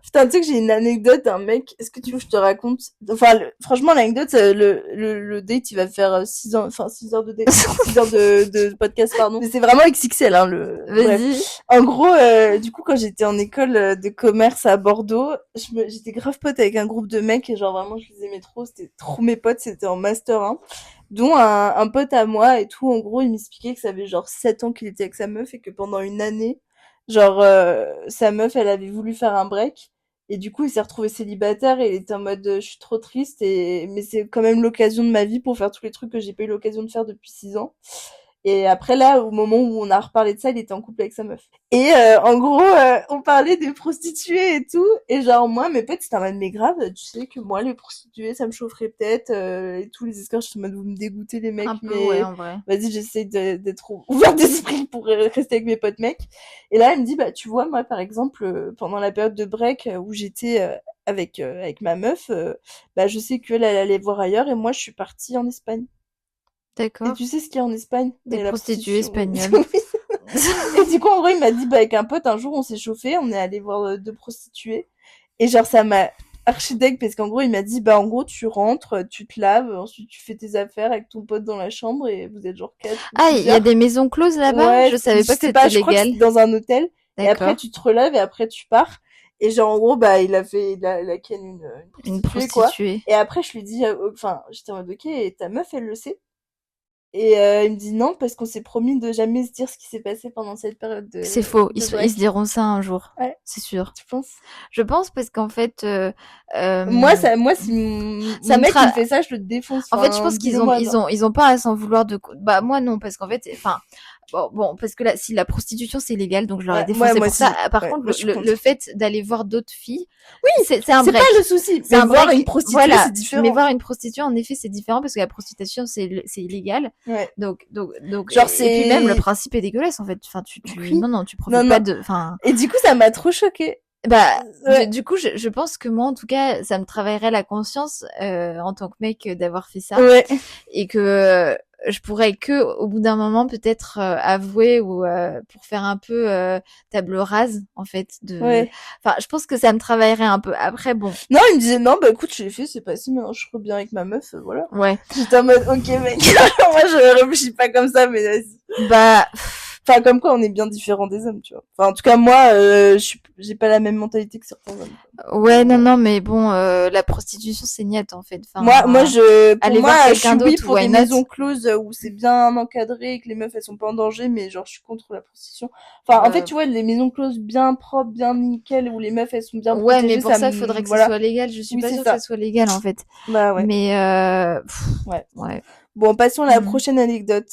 Putain, tu sais que j'ai une anecdote, un mec, est-ce que tu veux que je te raconte? Enfin, franchement, l'anecdote, le date, il va faire 6 heures de date, 6 heures de podcast, pardon. Mais c'est vraiment XXL, hein,
Vas-y.
En gros, du coup, quand j'étais en école de commerce à Bordeaux, j'étais grave pote avec un groupe de mecs et genre vraiment, je les aimais trop, c'était trop mes potes, c'était en master 1. Dont un pote à moi et tout, en gros, il m'expliquait que ça avait genre 7 ans qu'il était avec sa meuf et que pendant une année, genre, sa meuf, elle avait voulu faire un break. Et du coup, il s'est retrouvé célibataire et il était en mode, je suis trop triste mais c'est quand même l'occasion de ma vie pour faire tous les trucs que j'ai pas eu l'occasion de faire depuis 6 ans. Et après là, au moment où on a reparlé de ça, il était en couple avec sa meuf. Et en gros, on parlait des prostituées et tout. Et genre moi, mes potes, c'était en mode mais grave, tu sais que moi, les prostituées, ça me chaufferait peut-être. Et tous les escorts, je suis en mode vous me dégoûtez les mecs.
Un peu, ouais, en vrai.
Vas-y, j'essaie d'être ouvert d'esprit pour rester avec mes potes mecs. Et là, elle me dit bah tu vois, moi par exemple, pendant la période de break où j'étais avec ma meuf, bah je sais qu'elle allait voir ailleurs et moi je suis partie en Espagne.
D'accord.
Et tu sais ce qu'il y a en Espagne?
Des prostituées espagnoles.
Et du coup, en vrai, il m'a dit, bah, avec un pote, un jour, on s'est chauffé, on est allé voir 2 prostituées. Et genre, ça m'a archi deg parce qu'en gros, il m'a dit, bah, en gros, tu rentres, tu te laves, ensuite tu fais tes affaires avec ton pote dans la chambre et vous êtes genre 4.
Ah, il y a des maisons closes là-bas? Ouais, je savais pas que c'était légal.
Je crois que c'est dans un hôtel. Et après, tu te relèves et après, tu pars. Et genre, en gros, bah, il a ken une prostituée, quoi. Et après, je lui dis, enfin, j'étais en mode, ok, et ta meuf, elle le sait? Et il me dit non, parce qu'on s'est promis de jamais se dire ce qui s'est passé pendant cette période de...
C'est faux.
de
Ils se
break.
diront ça un jour.
Ouais.
C'est sûr.
Tu penses?
Je pense parce qu'en fait,
Moi, si mon mec il me fait ça, je le défonce.
En fait, je pense qu'ils ont pas à s'en vouloir de, bah, moi non, parce qu'en fait, enfin, bon, parce que là, si la prostitution c'est illégal, donc je l'aurais défoncé pour ça. Par contre, le fait d'aller voir d'autres filles,
oui, c'est un break. C'est pas le souci.
C'est
voir une prostituée, voilà, c'est différent.
Mais voir une prostituée, en effet, c'est différent parce que la prostitution c'est illégal.
Ouais.
Donc,
genre
et puis même le principe est dégueulasse en fait. Enfin,
oui.
non, tu profites pas de, enfin.
Et du coup, ça m'a trop choquée.
Bah, du coup, je pense que moi, en tout cas, ça me travaillerait la conscience en tant que mec d'avoir fait ça, et que je pourrais que, au bout d'un moment, peut-être avouer ou pour faire un peu table rase, en fait. Enfin, je pense que ça me travaillerait un peu. Après, bon.
Non, il me disait non, bah écoute, je l'ai fait, c'est passé, maintenant je reviens avec ma meuf, voilà.
Ouais.
J'étais en mode, ok mec, moi je réfléchis pas comme ça, mais vas-y.
Bah.
Enfin, comme quoi, on est bien différents des hommes, tu vois. Enfin, en tout cas, moi, j'ai pas la même mentalité que certains hommes.
Ouais, non, mais bon, la prostitution, c'est niette, en fait. Enfin,
moi, pour moi, je suis oui pour des
not.
maisons closes où c'est bien encadré et que les meufs, elles sont pas en danger, mais genre, je suis contre la prostitution. Enfin, en fait, tu vois, les maisons closes bien propres, bien nickel, où les meufs, elles sont bien protégées.
Ouais, mais pour ça, il faudrait que ce soit légal. Je suis pas sûre que ce soit légal, en fait.
Bah ouais.
Mais,
ouais. Bon, passons à la prochaine anecdote.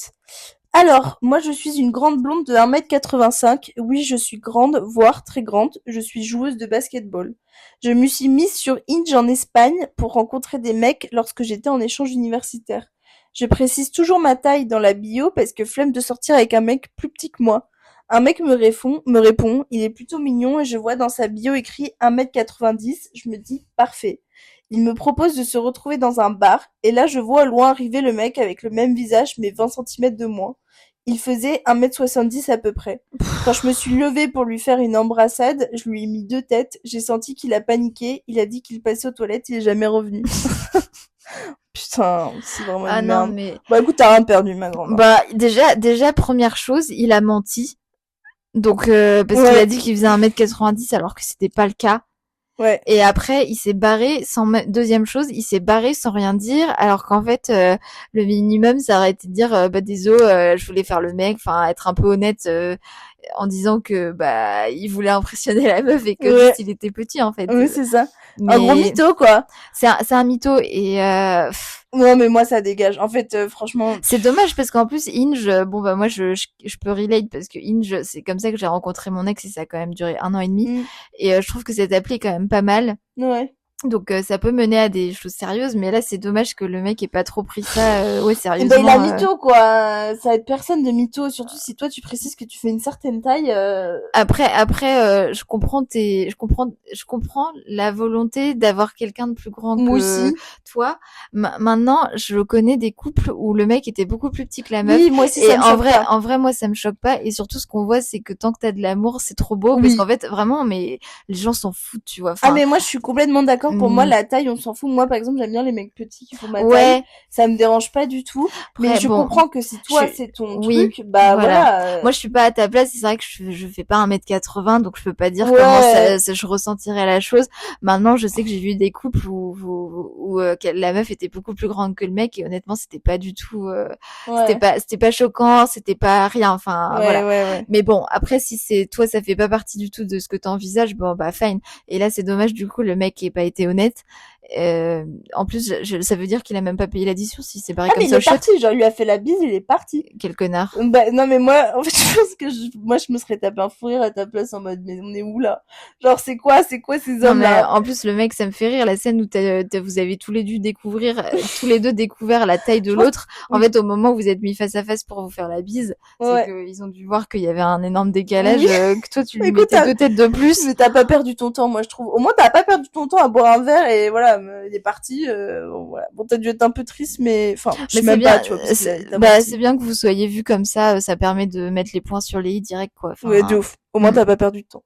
Alors, moi je suis une grande blonde de 1m85. Oui, je suis grande, voire très grande. Je suis joueuse de basketball. Je me suis mise sur Hinge en Espagne pour rencontrer des mecs lorsque j'étais en échange universitaire. Je précise toujours ma taille dans la bio parce que flemme de sortir avec un mec plus petit que moi. Un mec me répond, il est plutôt mignon et je vois dans sa bio écrit 1m90. Je me dis parfait. Il me propose de se retrouver dans un bar et là je vois au loin arriver le mec avec le même visage mais 20 cm de moins. Il faisait 1m70 à peu près. Quand je me suis levée pour lui faire une embrassade, je lui ai mis 2 têtes. J'ai senti qu'il a paniqué. Il a dit qu'il passait aux toilettes. Il est jamais revenu. Putain, c'est vraiment une merde.
Non, mais...
Bah écoute, t'as rien perdu, ma grande.
Bah déjà, première chose, il a menti. Donc, parce qu'il a dit qu'il faisait 1m90 alors que c'était pas le cas.
Ouais.
Et après, il s'est barré deuxième chose, il s'est barré sans rien dire, alors qu'en fait, le minimum, ça aurait été de dire, bah désolé, je voulais faire le mec, enfin, être un peu honnête, en disant que, bah, il voulait impressionner la meuf et que juste il était petit, en fait.
Oui, c'est ça. Mais... un gros mytho, quoi.
C'est un mytho et,
non, mais moi, ça dégage. En fait, franchement.
C'est dommage parce qu'en plus, Hinge, bon, bah, moi, je peux relate parce que Hinge, c'est comme ça que j'ai rencontré mon ex et ça a quand même duré 1 an et demi. Et je trouve que cette appli est quand même pas mal.
Ouais.
Donc ça peut mener à des choses sérieuses, mais là c'est dommage que le mec ait pas trop pris ça sérieusement.
Ben il a mytho quoi, ça aide personne de mytho, surtout si toi tu précises que tu fais une certaine taille.
Après je comprends je comprends la volonté d'avoir quelqu'un de plus grand que toi. Maintenant, je connais des couples où le mec était beaucoup plus petit que la meuf.
Oui, moi aussi
et
ça me choque pas.
En vrai moi ça me choque pas et surtout ce qu'on voit c'est que tant que t'as de l'amour, c'est trop beau parce qu'en fait vraiment mais les gens s'en foutent, tu vois.
Enfin, mais moi je suis complètement d'accord. Pour moi, la taille, on s'en fout. Moi, par exemple, j'aime bien les mecs petits qui font ma taille. Ça me dérange pas du tout. Après, mais je comprends que si toi, c'est ton truc, bah voilà.
Moi, je suis pas à ta place. C'est vrai que je fais pas 1m80, donc je peux pas dire comment je ressentirais la chose. Maintenant, je sais que j'ai vu des couples où la meuf était beaucoup plus grande que le mec et honnêtement, c'était pas du tout, c'était pas choquant, c'était pas rien. Enfin, voilà. Mais bon, après, si c'est toi, ça fait pas partie du tout de ce que t'envisages, bon, bah, fine. Et là, c'est dommage, du coup, le mec ait pas été honnête. En plus, ça veut dire qu'il a même pas payé l'addition s'il s'est barré comme ça.
Il est parti, genre, il lui a fait la bise, il est parti.
Quel connard.
Bah, non, mais moi, en fait, je pense que moi, je me serais tapé un fou rire à ta place en mode, mais on est où, là? Genre, c'est quoi ces hommes-là?
En plus, le mec, ça me fait rire, la scène où vous avez tous les deux découvert la taille de l'autre. En fait, au moment où vous êtes mis face à face pour vous faire la bise, c'est qu'ils ont dû voir qu'il y avait un énorme décalage, que toi, tu lui mettais 2 têtes de plus.
Mais t'as pas perdu ton temps, moi, je trouve. Au moins, t'as pas perdu ton temps à boire un verre et voilà, il est parti, voilà. Bon, t'as dû être un peu triste, mais enfin, je sais même pas, tu vois.
C'est bien que vous soyez vus comme ça permet de mettre les points sur les i direct, quoi. Enfin,
ouais, de ouf. Au moins, t'as pas perdu de temps.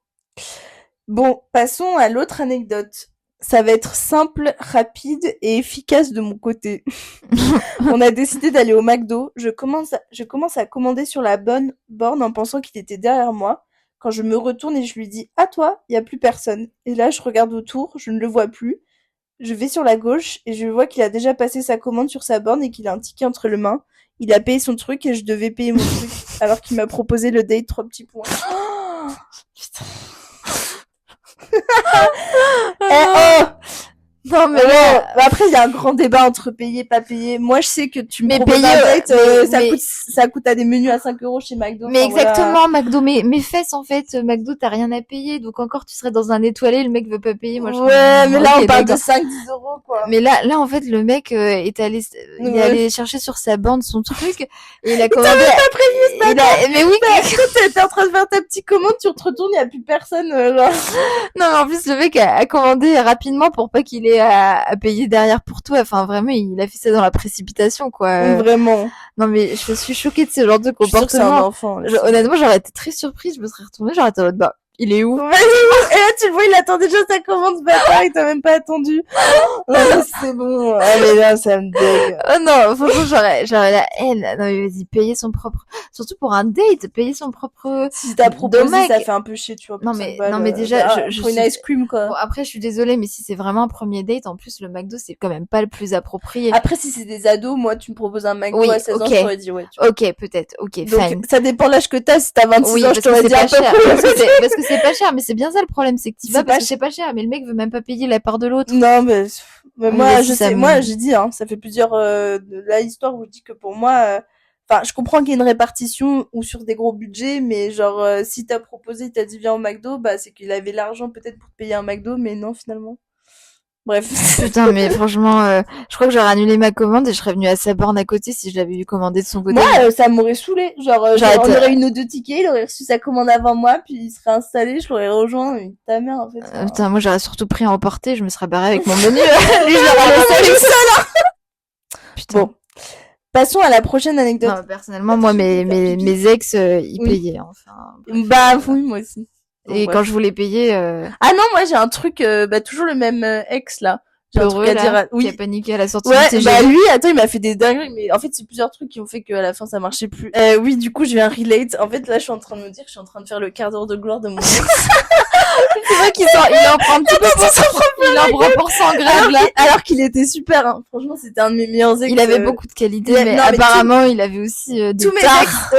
Bon, passons à l'autre anecdote. Ça va être simple, rapide et efficace de mon côté. On a décidé d'aller au McDo. Je commence à commander sur la bonne borne en pensant qu'il était derrière moi. Quand je me retourne et je lui dis « À toi, il y a plus personne ». Et là, je regarde autour, je ne le vois plus. Je vais sur la gauche et je vois qu'il a déjà passé sa commande sur sa borne et qu'il a un ticket entre les mains. il a payé son truc et je devais payer mon truc. Alors qu'il m'a proposé le date 3 petits points. Putain. Non, mais après, il y a un grand débat entre payer, pas payer. Moi, je sais que tu me proposes un date, ça coûte à des menus à 5 € chez McDo.
Mais exactement, voilà. McDo, mes fesses, en fait, McDo, t'as rien à payer. Donc encore, tu serais dans un étoilé, le mec veut pas payer. Moi,
mais là, on parle de 5-10 €, quoi.
Mais là, en fait, le mec, est allé chercher sur sa bande son truc, et il a commandé.
T'as prévenu ce matin.
Mais oui,
t'es en train de faire ta petite commande, tu te retournes, il y a plus personne, genre.
Non, mais en plus, le mec a commandé rapidement pour pas qu'il ait à payer derrière pour toi. Enfin, vraiment, il a fait ça dans la précipitation, quoi.
Vraiment.
Non, mais je suis choquée de ce genre de comportement.
Je suis sûre que c'est un enfant.
Honnêtement, j'aurais été très surprise. Je me serais retournée, j'aurais été en mode, bah, il est où?
Et là, tu le vois, il attend déjà sa commande, ce bâtard, il t'a même pas attendu. C'est bon. Allez, là, ça me dégue.
Oh non, franchement, j'aurais la haine. Non, mais vas-y, payer son propre, surtout pour un date, payer son propre.
Si t'as proposé, ça fait un peu chier, tu vois.
Non, mais déjà,
je une ice cream, quoi.
Bon, après, je suis désolée, mais si c'est vraiment un premier date, en plus, le McDo, c'est quand même pas le plus approprié.
Après, si c'est des ados, moi, tu me proposes un McDo à 16 ans, je t'aurais dit, ouais.
Ok, peut-être, ok,
donc,
fine.
ça dépend l'âge que t'as, si t'as 26 ans, je t'aurais dit un peu
parce que c'est pas cher, mais c'est bien ça le problème, c'est que tu vas parce que c'est pas cher, mais le mec veut même pas payer la part de l'autre.
Non, mais moi, je sais, moi, j'ai dit, ça fait plusieurs, de la histoire où je dis que pour moi, enfin, je comprends qu'il y ait une répartition ou sur des gros budgets, mais genre, si t'as proposé, t'as dit viens au McDo, bah, c'est qu'il avait l'argent peut-être pour te payer un McDo, mais non, finalement. Bref.
Putain, mais franchement, je crois que j'aurais annulé ma commande et je serais venue à sa borne à côté si je l'avais vu commander de son côté.
Moi, ça m'aurait saoulé. Genre, on aurait eu nos 2 tickets, il aurait reçu sa commande avant moi, puis il serait installé, je l'aurais rejoint, mais ta mère, en fait.
Putain, moi, j'aurais surtout pris à emporter, je me serais barrée avec mon menu. Lui, je l'aurais laissé seul. Putain.
Bon. Passons à la prochaine anecdote.
Non, personnellement, moi, mes ex, ils payaient, enfin.
Bah, oui, moi aussi.
Et quand je voulais payer,
Ah non, moi j'ai un truc, toujours le même ex là. J'ai un truc à dire.
Qui a paniqué à la sortie
de CGV. Lui, attends, il m'a fait des dingueries, mais en fait c'est plusieurs trucs qui ont fait qu'à la fin ça marchait plus. Oui, du coup je viens relate. En fait là je suis en train de me dire que je suis en train de faire le quart d'heure de gloire de mon ex.
C'est vrai il en prend un petit peu il en prend pour 100 grammes là.
Alors qu'il était super, hein. Franchement c'était un de mes meilleurs ex.
Il avait beaucoup de qualités, mais apparemment il avait aussi des tares.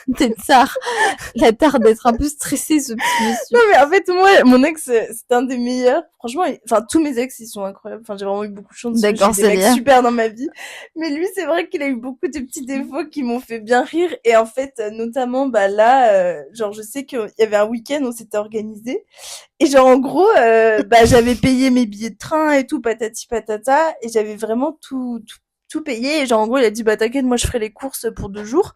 Des tares. La tare d'être un peu stressé, ce petit monsieur.
Non, mais en fait, moi, mon ex, c'est un des meilleurs. Franchement, enfin, tous mes ex, ils sont incroyables. Enfin, j'ai vraiment eu beaucoup de chance.
D'accord,
c'est des mecs super dans ma vie. Mais lui, c'est vrai qu'il a eu beaucoup de petits défauts qui m'ont fait bien rire. Et en fait, notamment, bah, là, genre, je sais qu'il y avait un week-end, on s'était organisé. Et genre, en gros, bah, j'avais payé mes billets de train et tout, patati patata. Et j'avais vraiment tout payé. Et genre, en gros, il a dit, bah, t'inquiète, moi, je ferai les courses pour 2 jours.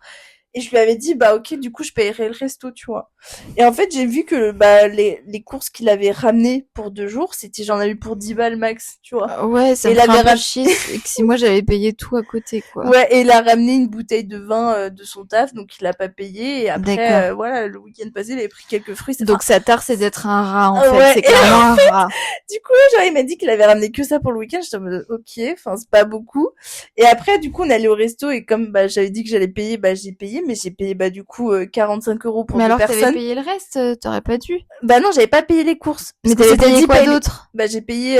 Et je lui avais dit, bah, ok, du coup, je payerai le resto, tu vois. Et en fait, j'ai vu que, bah, les courses qu'il avait ramenées pour 2 jours, c'était, j'en avais eu pour 10 balles max, tu vois.
Ouais, ça me fait un peu chier que si moi j'avais payé tout à côté, quoi.
Ouais, et il a ramené une bouteille de vin, de son taf, donc il l'a pas payé. Et après, voilà, le week-end passé, il avait pris quelques fruits.
Donc sa tare, c'est d'être un rat, en fait. C'est clairement un rat.
Du coup, genre, il m'a dit qu'il avait ramené que ça pour le week-end. J'étais en mode, ok, enfin, c'est pas beaucoup. Et après, du coup, on est allé au resto et comme, bah, j'avais dit que j'allais payer, bah, j'ai payé. Mais j'ai payé, bah, du coup, 45 € pour 2 personnes.
Mais alors, t'avais payé le reste, t'aurais pas dû.
Bah non, j'avais pas payé les courses.
Mais t'avais payé quoi d'autre?
Bah, j'ai payé,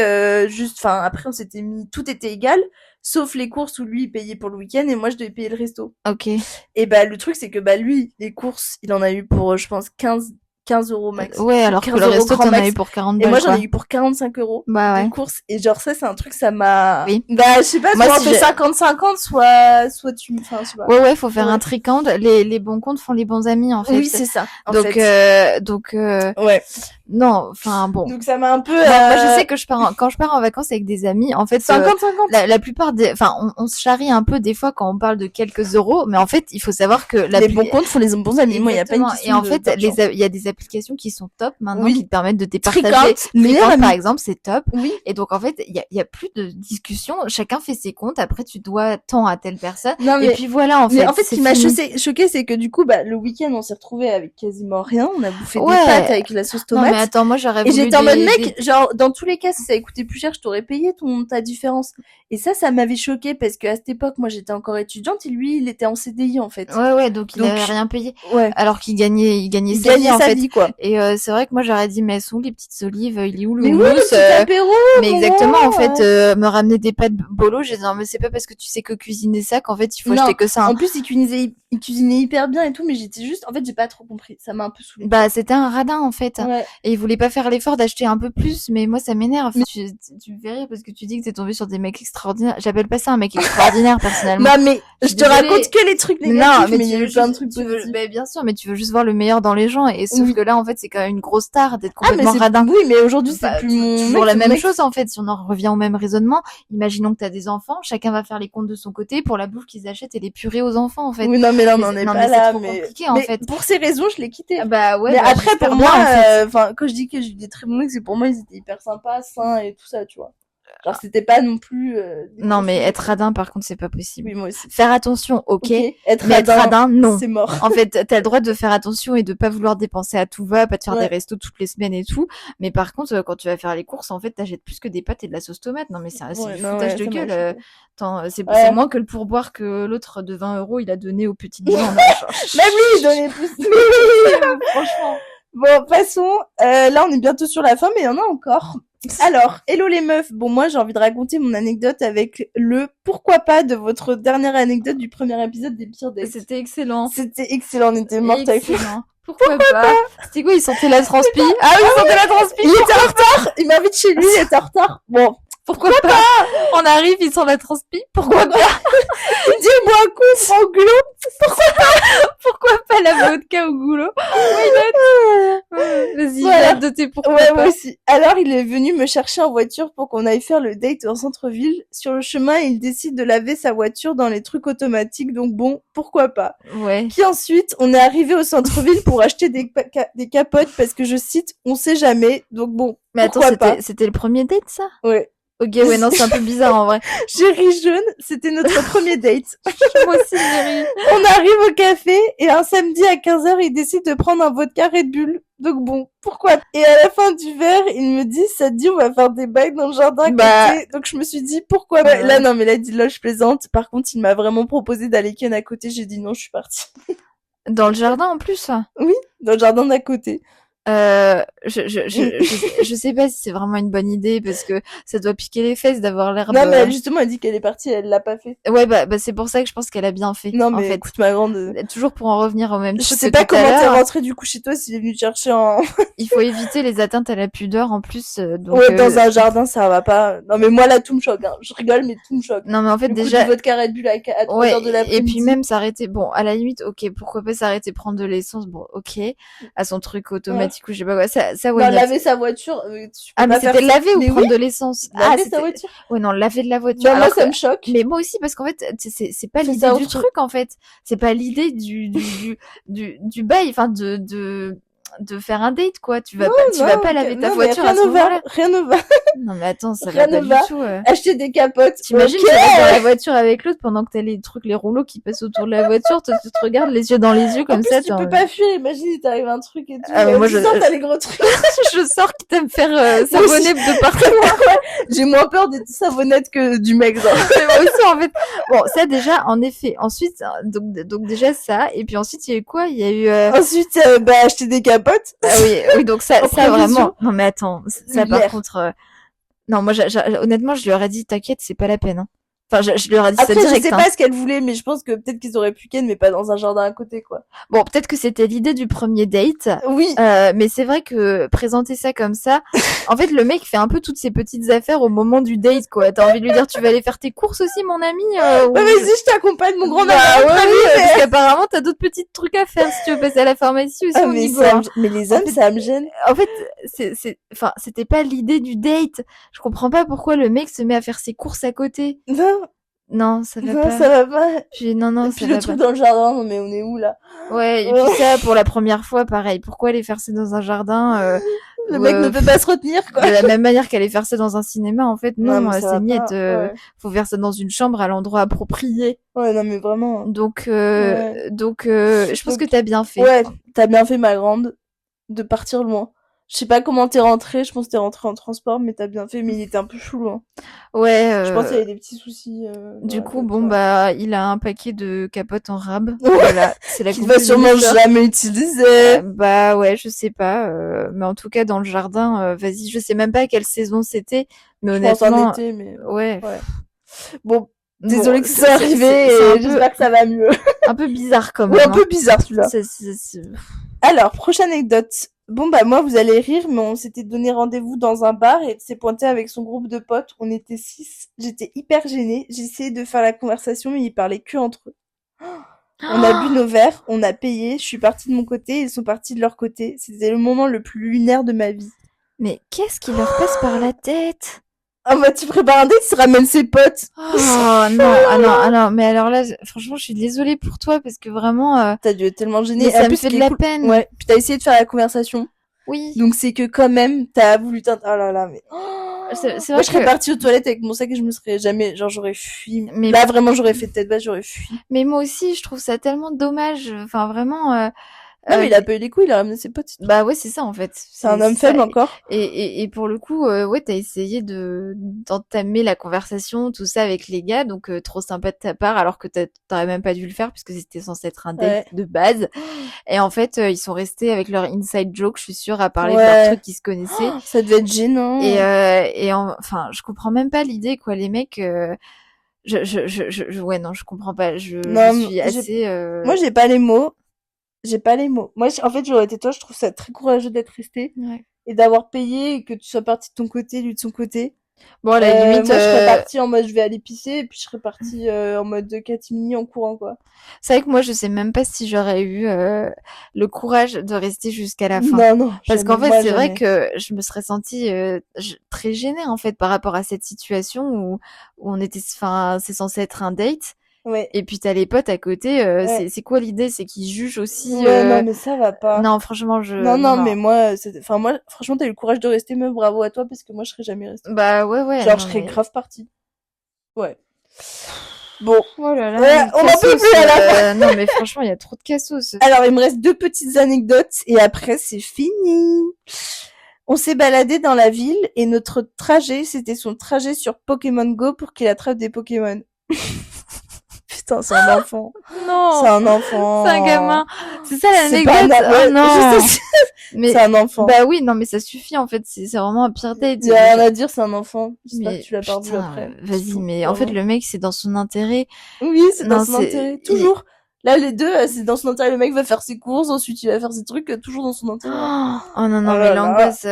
juste, enfin, après, on s'était mis, tout était égal, sauf les courses où lui, il payait pour le week-end et moi, je devais payer le resto.
Ok.
Et bah, le truc, c'est que, bah, lui, les courses, il en a eu pour, je pense, 15 € max.
Ouais, alors que le resto, t'en as eu pour 40 balles.
Et moi, j'en ai eu pour 45 €.
Bah ouais.
De courses. Et genre, ça, c'est un truc, ça m'a...
Oui.
Bah, je sais pas, moi, soit on fait 50-50, soit tu... Enfin, je sais pas.
Ouais, faut faire un tricande. Les bons comptes font les bons amis, en fait.
Oui, c'est ça.
Donc,
ouais.
Non, enfin, bon.
Donc, ça m'a un peu...
Moi, je sais que quand je pars en vacances avec des amis, en fait...
50-50.
La plupart des... Enfin, on se charrie un peu des fois quand on parle de quelques euros, mais en fait, il faut savoir que...
Les bons comptes font les bons amis. Moi, il y a pas une question.
Et en fait, il y a des applications qui sont top maintenant, qui te permettent de départager.
Tricante,
par exemple, c'est top.
Oui.
Et donc, en fait, il y a plus de discussion. Chacun fait ses comptes. Après, tu dois tant à telle personne.
Non, mais...
Et puis voilà, en fait.
Mais en fait, ce qui m'a choqué, c'est que du coup, bah, le week-end, on s'est retrouvés avec quasiment rien. On a bouffé des pâtes avec la sauce tomate.
Non, mais attends, moi j'aurais
Et
voulu
j'étais en mode mec, genre dans tous les cas si ça coûtait plus cher, je t'aurais payé ta différence. Et ça m'avait choqué parce que à cette époque moi j'étais encore étudiante et lui il était en CDI en fait.
Ouais, donc il avait rien payé.
Ouais.
Alors qu'il gagnait sa vie en fait.
Vie, quoi.
Et c'est vrai que moi j'aurais dit mais elles sont où les petites olives, il est où le
mais
houmous,
oui, le petit apéro,
mais exactement en fait me ramener des pâtes bolo, j'ai dit non mais c'est pas parce que tu sais que cuisiner ça qu'en fait il faut acheter que ça.
En plus il cuisinait hyper bien et tout, mais j'étais juste en fait j'ai pas trop compris, ça m'a un peu saoulée.
Bah c'était un radin en fait.
Ouais.
Et il voulait pas faire l'effort d'acheter un peu plus, mais moi ça m'énerve. Tu me fais rire parce que tu dis que t'es tombé sur des mecs extraordinaires. J'appelle pas ça un mec extraordinaire personnellement.
Non mais je te raconte que les trucs négatifs, mais il y a eu plein de trucs positifs.
Bah, bien sûr, mais tu veux juste voir le meilleur dans les gens, et sauf que là en fait c'est quand même une grosse star d'être complètement radin.
Oui, mais aujourd'hui c'est plus
toujours la même chose en fait. Si on en revient au même raisonnement, imaginons que t'as des enfants, chacun va faire les comptes de son côté pour la bouffe qu'ils achètent et les purées aux enfants en fait.
Oui, non mais là on en est pas là,
mais c'est compliqué en fait.
Pour ces raisons, je l'ai quitté.
Bah ouais.
Mais après pour moi, enfin quand je dis que j'ai eu des très bons mecs, c'est pour moi ils étaient hyper sympas, sains et tout ça, tu vois. Genre c'était pas non plus
non mais être radin par contre c'est pas possible.
Oui, moi aussi.
Faire attention, OK.
Mais être
radin non.
C'est mort.
En fait, t'as le droit de faire attention et de pas vouloir dépenser à tout va, pas te faire des restos toutes les semaines et tout, mais par contre quand tu vas faire les courses en fait, t'achètes plus que des pâtes et de la sauce tomate. Non mais c'est du foutage de gueule. Attends, c'est moins que le pourboire que l'autre de 20 €, il a donné au petit Dylan.
Même lui il donnait plus.
Franchement.
Bon, passons. Là, on est bientôt sur la fin, mais il y en a encore. Alors, hello les meufs. Bon, moi, j'ai envie de raconter mon anecdote avec le pourquoi pas de votre dernière anecdote du premier épisode des pires dates.
C'était excellent.
On était mortes avec
ça. Pourquoi pas? C'était quoi? Il sentait la transpi? Ah oui, il sentait la transpi.
Il était en retard. Il m'invite chez lui, il était en retard. Bon.
Pourquoi pas? On arrive, ils sont la transpi. Pourquoi pas?
Il dit, bois un coup, prends au goulot.
Pourquoi pas la vodka au goulot? Vas-y, j'ai hâte de tes pourquoi pas.
Moi aussi. Alors, il est venu me chercher en voiture pour qu'on aille faire le date en centre-ville. Sur le chemin, il décide de laver sa voiture dans les trucs automatiques. Donc bon, pourquoi pas?
Ouais.
Puis ensuite, on est arrivé au centre-ville pour acheter des capotes parce que je cite, on sait jamais. Donc bon,
mais attends, c'était le premier date, ça?
Ouais.
Ok, ouais, non, c'est un peu bizarre en vrai.
J'ai ri jaune, c'était notre premier date.
Moi aussi, j'ai ri.
On arrive au café et un samedi à 15h, il décide de prendre un vodka Red Bull. Donc bon, pourquoi? Et à la fin du verre, il me dit, ça te dit, on va faire des bails dans le jardin à côté. Donc je me suis dit, pourquoi pas? Là, non, mais là, dis-le, je plaisante. Par contre, il m'a vraiment proposé d'aller ken à côté. J'ai dit non, je suis partie.
Dans le jardin en plus?
Oui, dans le jardin d'à côté.
Je sais pas si c'est vraiment une bonne idée parce que ça doit piquer les fesses d'avoir l'herbe.
Non, mais justement, elle dit qu'elle est partie, elle l'a pas fait.
Ouais, bah c'est pour ça que je pense qu'elle a bien fait.
Non, mais
en fait.
Écoute, ma grande.
Toujours pour en revenir au même truc.
Je sais pas comment t'es rentrée du coup chez toi s'il est venu te chercher en.
Il faut éviter les atteintes à la pudeur en plus. Donc,
ouais, dans un jardin, ça va pas. Non, mais moi là, tout me choque. Hein. Je rigole, mais tout me choque.
Non, mais en fait,
du
déjà.
Coup, votre Red Bull à 3h de l'après-midi.
Et puis même s'arrêter. Bon, à la limite, ok, pourquoi pas s'arrêter prendre de l'essence. Bon, ok, à son truc automatique ou je sais pas quoi. Ça ouais.
Non, laver sa voiture.
Mais c'était laver ou prendre de l'essence?
Laver sa voiture.
Ouais, non, laver de la voiture.
Bah, moi, ça me choque.
Mais moi aussi, parce qu'en fait, c'est pas l'idée du truc, en fait. C'est pas l'idée du bail, enfin, de faire un date, quoi. Tu vas pas laver ta voiture à ce moment-là.
Rien ne va.
Non, mais attends, ça va pas du tout.
Acheter des capotes.
T'imagines, tu restes dans la voiture avec l'autre pendant que t'as les rouleaux qui passent autour de la voiture, tu te regardes les yeux dans les yeux comme ça.
Tu peux pas fuir, imagine, il t'arrive un truc et tout.
Moi,
t'as les gros trucs.
Je sors quitte à me faire savonner de partout.
J'ai moins peur des savonnettes que du mec, genre.
Moi aussi, en fait. Bon, ça, déjà, en effet. Ensuite, donc déjà ça. Et puis ensuite, il y a eu quoi? Il y a eu,
Ensuite, acheter des capotes.
Ah oui, donc ça vraiment. Non, mais attends, ça par contre, non, moi, honnêtement, je lui aurais dit, t'inquiète, c'est pas la peine, hein. Enfin, je lui aurais dit
après,
ça direct.
Je sais pas ce qu'elle voulait, mais je pense que peut-être qu'ils auraient pu ken, mais pas dans un jardin à côté, quoi.
Bon, peut-être que c'était l'idée du premier date.
Oui.
Mais c'est vrai que présenter ça comme ça, en fait, le mec fait un peu toutes ses petites affaires au moment du date, quoi. T'as envie de lui dire, tu vas aller faire tes courses aussi, mon ami?
Vas-y, je t'accompagne, mon grand ami.
Parce qu'apparemment, t'as d'autres petits trucs à faire si tu veux passer à la pharmacie aussi.
Mais les hommes, ça me gêne.
En fait, c'était pas l'idée du date. Je comprends pas pourquoi le mec se met à faire ses courses à côté. Non, ça va pas.
Non, ça va pas.
Puis, non,
et puis le truc dans le jardin, non mais on est où là?
Ouais, et puis ça, pour la première fois, pareil. Pourquoi aller faire ça dans un jardin
le mec ne peut pas se retenir, quoi.
De la même manière qu'aller faire ça dans un cinéma, en fait, non, c'est niette. Faut faire ça dans une chambre à l'endroit approprié.
Ouais, non mais vraiment.
Donc, je pense que t'as bien fait.
Ouais, t'as bien fait, ma grande, de partir loin. Je sais pas comment t'es rentrée, je pense que t'es rentrée en transport, mais t'as bien fait, mais il était un peu chelou, hein.
Ouais.
Je pense qu'il y avait des petits soucis.
Du coup, bon, bah, il a un paquet de capotes en rab. Voilà, c'est la
qu'il va sûrement jamais utiliser.
Bah ouais, je sais pas. Mais en tout cas, dans le jardin, vas-y, je sais même pas à quelle saison c'était, mais honnêtement.
Je pense en été, mais.
Ouais.
Bon, désolé que c'est arrivé et j'espère que ça va mieux.
Un peu bizarre quand même.
Ouais, un peu bizarre celui-là.
C'est...
Alors, prochaine anecdote. Bon, bah, moi, vous allez rire, mais on s'était donné rendez-vous dans un bar et s'est pointé avec son groupe de potes. On était 6. J'étais hyper gênée. J'essayais de faire la conversation, mais ils parlaient que entre eux. On a bu nos verres, on a payé, je suis partie de mon côté, ils sont partis de leur côté. C'était le moment le plus lunaire de ma vie.
Mais qu'est-ce qui leur passe par la tête?
Ah bah tu prépares un date, il ramène ses potes.
Oh non, mais alors là, franchement, je suis désolée pour toi parce que vraiment...
T'as dû être tellement gênée.
Ça me fait de la peine.
Ouais, puis t'as essayé de faire la conversation.
Oui.
Donc c'est que quand même, t'as voulu oh là là, mais...
C'est vrai
moi, je serais partie aux toilettes avec mon sac et je me serais jamais... Genre, j'aurais fui. Mais là, vraiment, j'aurais fait tête basse, j'aurais fui.
Mais moi aussi, je trouve ça tellement dommage. Enfin, vraiment...
Non, mais il a pas eu les couilles, il a ramené ses potes.
Bah ouais, c'est ça, en fait.
C'est un homme faible, encore.
Et pour le coup, ouais, t'as essayé d'entamer la conversation, tout ça avec les gars, donc trop sympa de ta part, alors que t'aurais même pas dû le faire, puisque c'était censé être un date de base. Et en fait, ils sont restés avec leur inside joke, je suis sûre, à parler de leurs trucs qu'ils se connaissaient.
Ça devait être gênant.
Enfin, je comprends même pas l'idée, quoi, les mecs... ouais, non, je comprends pas. Je suis assez...
Moi, j'ai pas les mots. Moi, en fait, j'aurais été toi, je trouve ça très courageux d'être resté.
Ouais.
Et d'avoir payé et que tu sois parti de ton côté, lui de son côté.
Bon, à la limite,
moi, je serais partie en mode je vais aller pisser et puis je serais partie en mode catimini en courant, quoi.
C'est vrai que moi, je sais même pas si j'aurais eu le courage de rester jusqu'à la fin.
Non,
parce qu'en fait, c'est vrai que je me serais sentie très gênée, en fait, par rapport à cette situation où on était, enfin, c'est censé être un date.
Ouais.
Et puis t'as les potes à côté, c'est quoi l'idée? C'est qu'ils jugent aussi.
Non, mais ça va pas.
Non, franchement,
Non, mais moi, moi, franchement, t'as eu le courage de rester, meuf, bravo à toi, parce que moi, je serais jamais restée.
Bah ouais.
Genre, je serais grave partie. Ouais. Bon.
Oh là là.
Ouais, on en peut plus à la fin.
Non, mais franchement, il y a trop de cassos.
Alors, il me reste 2 petites anecdotes, et après, c'est fini. On s'est baladé dans la ville, et notre trajet, c'était son trajet sur Pokémon Go pour qu'il attrape des Pokémon. Putain, c'est un enfant.
Non.
C'est un enfant.
C'est un gamin. C'est ça l'anecdote.
Oh non. Mais c'est un enfant.
Bah oui, non, mais ça suffit, en fait. C'est vraiment un pire date.
Il y a rien à dire, c'est un enfant. J'espère que tu l'as pas revu après.
Vas-y, mais en fait, le mec, c'est dans son intérêt.
Oui, c'est dans son intérêt. Toujours. Là, les deux, c'est dans son intérêt. Le mec va faire ses courses, ensuite il va faire ses trucs, toujours dans son intérêt.
Oh non, mais l'angoisse,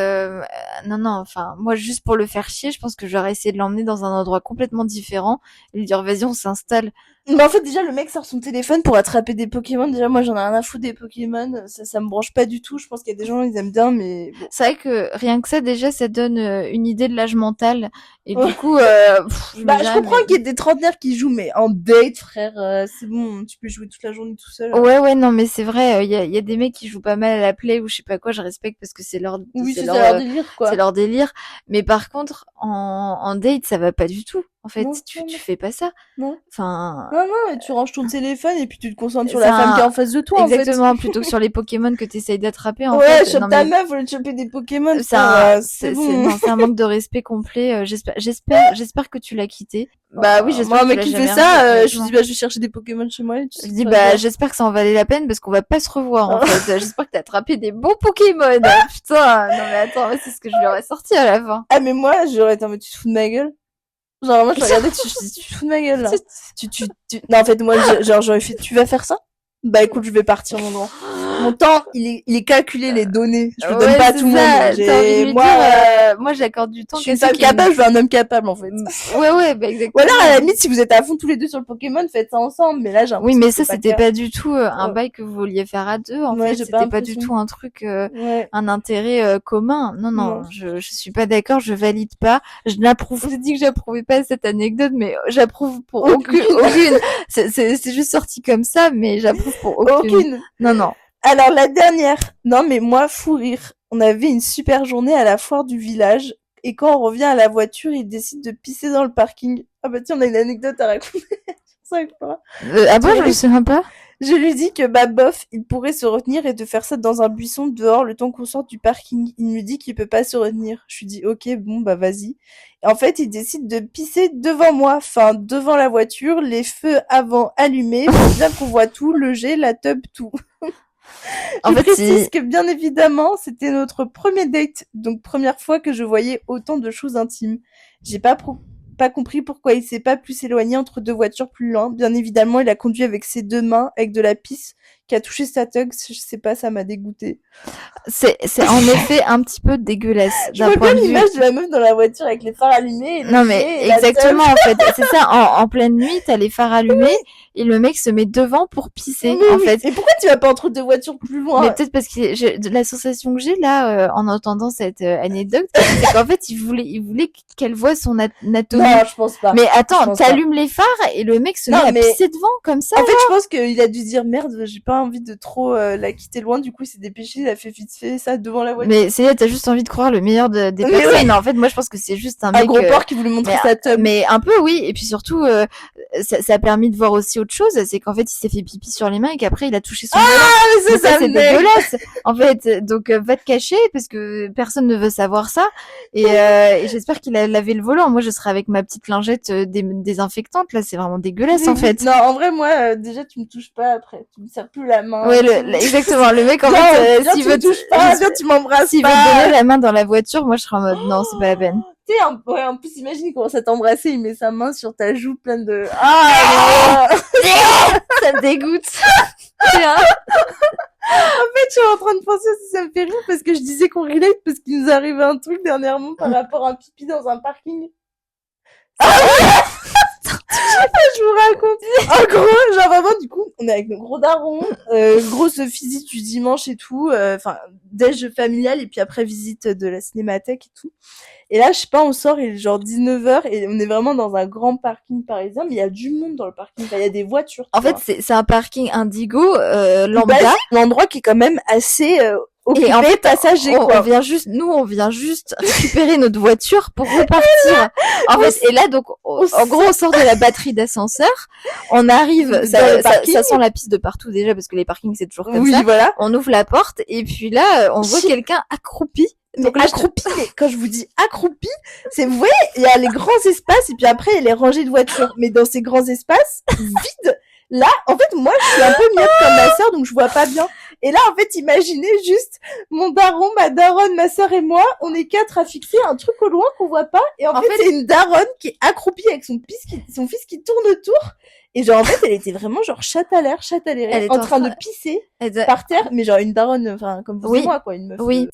non, enfin, moi, juste pour le faire chier, je pense que j'aurais essayé de l'emmener dans un endroit complètement différent et lui dire, vas-y, on s'installe.
Mais en fait, déjà, le mec sort son téléphone pour attraper des Pokémon. Déjà, moi, j'en ai rien à foutre des Pokémon. Ça me branche pas du tout. Je pense qu'il y a des gens, ils aiment bien, mais bon.
C'est vrai que rien que ça, déjà, ça donne une idée de l'âge mental. Et du coup,
je comprends qu'il y ait des trentenaires qui jouent, mais en date, frère, c'est bon, tu peux jouer toute la journée tout seul.
Ouais, non, mais c'est vrai, il y a des mecs qui jouent pas mal à la play ou je sais pas quoi, je respecte parce que c'est leur
délire, quoi.
C'est leur délire. Mais par contre, en date, ça va pas du tout. En fait, tu fais pas ça.
Non.
Enfin.
Non, mais tu ranges ton téléphone et puis tu te concentres sur la femme qui est en face de toi,
exactement,
en fait.
plutôt que sur les Pokémon que t'essayes d'attraper, en
fait. Ouais, chope ta meuf, au lieu de choper des Pokémon.
C'est un manque de respect complet. J'espère que tu l'as quitté. Bah oui, j'espère.
Moi, un mec qui fait ça, je lui dis, je vais chercher des Pokémon chez moi.
Je dis, j'espère que ça en valait la peine parce qu'on va pas se revoir, en fait. J'espère que t'as attrapé des bons Pokémon. Putain, non mais attends, c'est ce que je lui aurais sorti à la fin.
Ah, mais moi, j'aurais été en mode, tu te fous de ma gueule? Genre, moi, je regardais, tu te fous de ma gueule, là. Non, en fait, moi, j'aurais fait, tu vas faire ça? Bah, écoute, je vais partir, mon grand. Mon temps, il est calculé, les données. Je le donne pas à tout le monde.
Moi, j'accorde du temps.
Je suis une femme capable, je veux un homme capable, en fait.
Ouais, bah, exactement.
Ou alors, à la limite, si vous êtes à fond tous les deux sur le Pokémon, faites ça ensemble. Mais là, j'ai
oui, mais ça, c'était pas du tout un bail que vous vouliez faire à deux. En fait, c'était pas du tout un truc, un intérêt commun. Non, je suis pas d'accord, je valide pas. Je n'approuve. J'ai dit que j'approuvais pas cette anecdote, mais j'approuve pour aucune. C'est juste sorti comme ça, mais j'approuve pour aucune. Non.
Alors, la dernière. Non, mais moi, fou rire. On avait une super journée à la foire du village. Et quand on revient à la voiture, il décide de pisser dans le parking. Ah bah tiens, on a une anecdote à raconter.
Ah bon, je me souviens pas.
Je lui dis que bof, il pourrait se retenir et de faire ça dans un buisson dehors le temps qu'on sorte du parking. Il me dit qu'il peut pas se retenir. Je lui dis ok, bon vas-y. Et en fait, il décide de pisser devant moi, enfin devant la voiture, les feux avant allumés, pour bien qu'on voit tout, le jet, la tub, tout. Je précise que bien évidemment, c'était notre premier date, donc première fois que je voyais autant de choses intimes. J'ai pas compris pourquoi il s'est pas plus éloigné entre deux voitures plus loin. Bien évidemment, il a conduit avec ses deux mains, avec de la pisse, qui a touché sa tug. Je sais pas, ça m'a dégoûté.
C'est en effet un petit peu dégueulasse.
Je vois bien l'image de la meuf dans la voiture avec les phares allumés.
Non mais exactement en fait, c'est ça. En pleine nuit, t'as les phares allumés et le mec se met devant pour pisser en fait.
Et pourquoi tu vas pas entre deux voitures plus loin?
Mais peut-être parce que la sensation que j'ai là en entendant cette anecdote, c'est qu'en fait il voulait qu'elle voie son anatomie.
Non, je pense pas.
Mais attends, t'allumes les phares et le mec se met à pisser devant comme ça.
En fait, je pense qu'il a dû dire merde, j'ai pas envie de trop la quitter loin. Du coup, il s'est dépêché, il a fait vite fait ça devant la voiture.
Mais t'as juste envie de croire le meilleur des personnes. Ouais. En fait, moi, je pense que c'est juste un mec.
Un gros porc qui voulait montrer sa tub.
Mais un peu, oui. Et puis surtout, ça a permis de voir aussi autre chose. C'est qu'en fait, il s'est fait pipi sur les mains et qu'après, il a touché son
mais ça
c'est dégueulasse. En fait, donc, va te cacher parce que personne ne veut savoir ça. Et j'espère qu'il a lavé le volant. Moi, je serai avec ma petite lingette désinfectante. Là, c'est vraiment dégueulasse, en fait.
Non, en vrai, moi, déjà, tu me touches pas après. Tu me serres plus la main.
Ouais, exactement. Le mec, en fait,
s'il veut touche pas, viens, tu m'embrasses.
S'il veut te donner la main dans la voiture, moi, je serai en mode, non, c'est pas la peine.
Tu sais, en plus, imagine, il commence à t'embrasser, il met sa main sur ta joue pleine de...
Ça me dégoûte.
En fait, je suis en train de penser si ça me fait rire parce que je disais qu'on relate parce qu'il nous arrivait un truc dernièrement par rapport à un pipi dans un parking. Je vous raconte. En gros, genre vraiment, du coup, on est avec nos gros darons, grosse visite du dimanche et tout, enfin, déj familial et puis après visite de la cinémathèque et tout. Et là, je sais pas, on sort, il est genre 19h et on est vraiment dans un grand parking parisien, mais il y a du monde dans le parking, enfin, il y a des voitures.
En fait, c'est un parking indigo, lambda.
L'endroit qui est quand même assez,
et en fait,
passager,
on vient juste récupérer notre voiture pour repartir. En fait, et là, donc, en gros, on sort de la batterie d'ascenseur, on arrive, ça sent la piste de partout déjà, parce que les parkings, c'est toujours comme ça.
Voilà.
On ouvre la porte, et puis là, on voit quelqu'un accroupi.
Donc accroupi, quand je vous dis accroupi, c'est, vous voyez, il y a les grands espaces, et puis après, il y a les rangées de voitures. Mais dans ces grands espaces, vides, là, en fait, moi, je suis un peu myope comme ma sœur, donc je vois pas bien. Et là, en fait, imaginez juste mon daron, ma daronne, ma sœur et moi, on est 4 à fixer un truc au loin qu'on voit pas. Et en fait, c'est une daronne qui est accroupie avec son fils qui tourne autour. Et genre, en fait, elle était vraiment genre chatte à l'air, en train de pisser par terre, mais genre une daronne, enfin, comme vous et moi, quoi, une meuf.
Oui.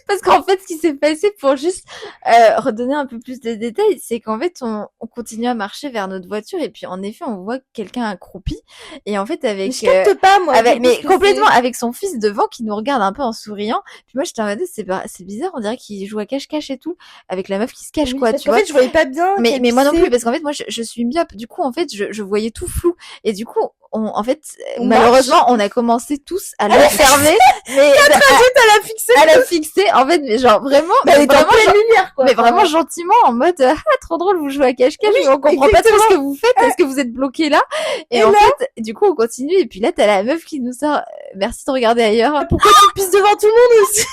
Parce qu'en fait, ce qui s'est passé, pour juste redonner un peu plus de détails, c'est qu'en fait, on continue à marcher vers notre voiture et puis en effet, on voit quelqu'un accroupi et en fait avec
mais je capte pas, moi,
mais complètement avec son fils devant qui nous regarde un peu en souriant. Puis moi, j'étais en mode c'est bizarre, on dirait qu'il joue à cache-cache et tout avec la meuf qui se cache, quoi, tu vois.
En fait, je voyais pas bien.
Mais moi non plus, parce qu'en fait, moi, je suis myope. Du coup, en fait, je voyais tout flou et du coup, en fait, malheureusement, on a commencé tous à l'observer, mais à la fixer, en fait, mais genre vraiment,
mais vraiment lumière, quoi.
Mais vraiment gentiment, en mode, trop drôle, vous jouez à cache-cache, mais on comprend pas trop ce que vous faites, est-ce que vous êtes bloqué là? Et en fait, du coup, on continue, et puis là, t'as la meuf qui nous sort, merci de regarder ailleurs.
Pourquoi tu pisses devant tout le monde aussi?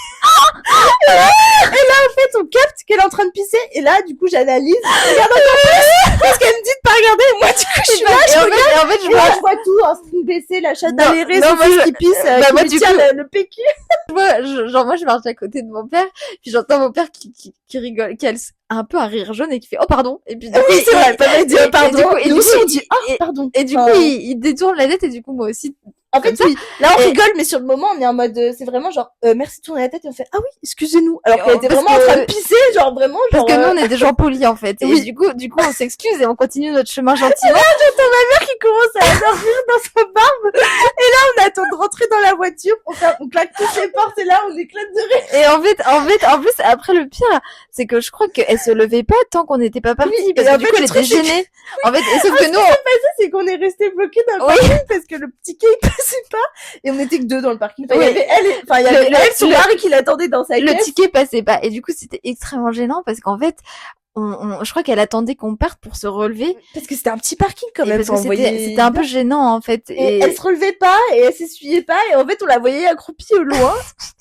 Et là, en fait, on capte qu'elle est en train de pisser, et là, du coup, j'analyse, regarde encore plus, parce qu'elle me dit de pas regarder, et moi, du coup, je suis là, je regarde,
en fait,
je vois tout, un string baissé, la chatte allérée, son fils qui pisse,
moi,
qui tient le PQ.
Moi, je marche à côté de mon père, puis j'entends mon père qui rigole, qui a un peu un rire jaune et qui fait oh pardon, et puis
oui, c'est vrai, papa dit pardon,
et du coup
on dit oh pardon,
et du coup il détourne la tête et du coup moi aussi.
En fait, oui. Là, on rigole, mais sur le moment, on est en mode, c'est vraiment genre, merci de tourner la tête, et on fait, ah oui, excusez-nous. Alors qu'elle était vraiment en train de pisser, genre vraiment,
parce que nous, on est des gens polis, en fait. Et du coup, on s'excuse et on continue notre chemin gentiment.
Et là, j'entends ma mère qui commence à dormir dans sa barbe. Et là, on attend de rentrer dans la voiture, on claque toutes les portes, et là, on éclate de rire.
Et en plus, après, le pire, c'est que je crois qu'elle se levait pas tant qu'on n'était pas partis, oui, parce que du coup, elle était gênée. En fait, et sauf que nous,
ce qui s'est passé, c'est qu'on est resté bloqués dans le parking parce que le petit quai, il passait pas. Et on était que 2 dans le parking. Enfin, il y avait elle, son mari qui l'attendait dans sa caisse.
Le ticket passait pas. Et du coup, c'était extrêmement gênant parce qu'en fait, je crois qu'elle attendait qu'on parte pour se relever.
Parce que c'était un petit parking quand même.
Parce que c'était un peu gênant en fait.
Et elle se relevait pas et elle s'essuyait pas et en fait on la voyait accroupie au loin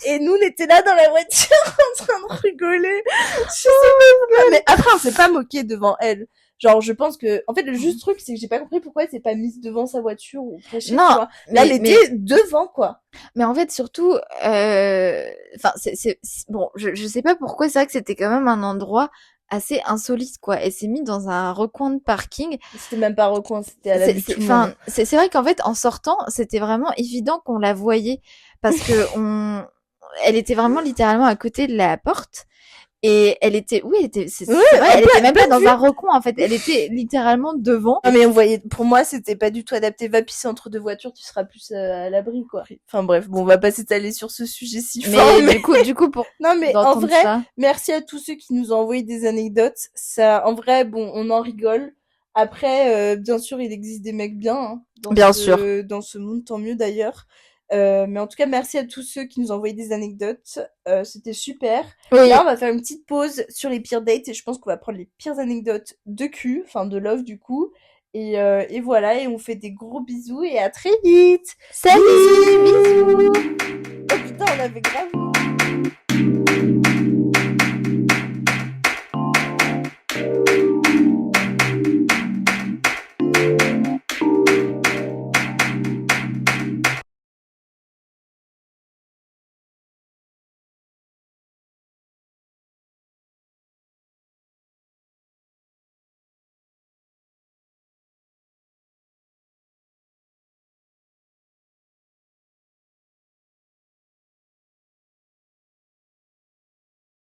et nous on était là dans la voiture en train de rigoler. Je sais même pas. Mais après on s'est pas moqué devant elle. Genre je pense que en fait le juste truc c'est que j'ai pas compris pourquoi elle s'est pas mise devant sa voiture ou cachée.
Non,
tu vois. Là elle était devant quoi.
Mais en fait surtout enfin c'est bon je sais pas pourquoi, c'est vrai que c'était quand même un endroit assez insolite quoi. Elle s'est mise dans un recoin de parking.
C'était même pas recoin, c'était à la vue.
Enfin c'est vrai qu'en fait en sortant c'était vraiment évident qu'on la voyait parce que elle était vraiment littéralement à côté de la porte. Et elle était, c'est vrai, elle était même pas dans un recoin, en fait. Elle était littéralement devant.
Non, mais on voyait, pour moi, c'était pas du tout adapté. Va pisser entre deux voitures, tu seras plus à l'abri, quoi. Enfin, bref, bon, on va pas s'étaler sur ce sujet si fort.
Mais du coup, pour.
Non, mais en vrai, merci à tous ceux qui nous ont envoyé des anecdotes. Ça, en vrai, bon, on en rigole. Après, bien sûr, il existe des mecs bien, hein,
bien sûr.
Dans ce monde, tant mieux d'ailleurs. Mais en tout cas, merci à tous ceux qui nous ont envoyé des anecdotes. C'était super.
Oui.
Là, on va faire une petite pause sur les pires dates et je pense qu'on va prendre les pires anecdotes de cul, enfin de love du coup. Et voilà, et on fait des gros bisous et à très vite.
Salut, bisous.
Oh putain, on avait grave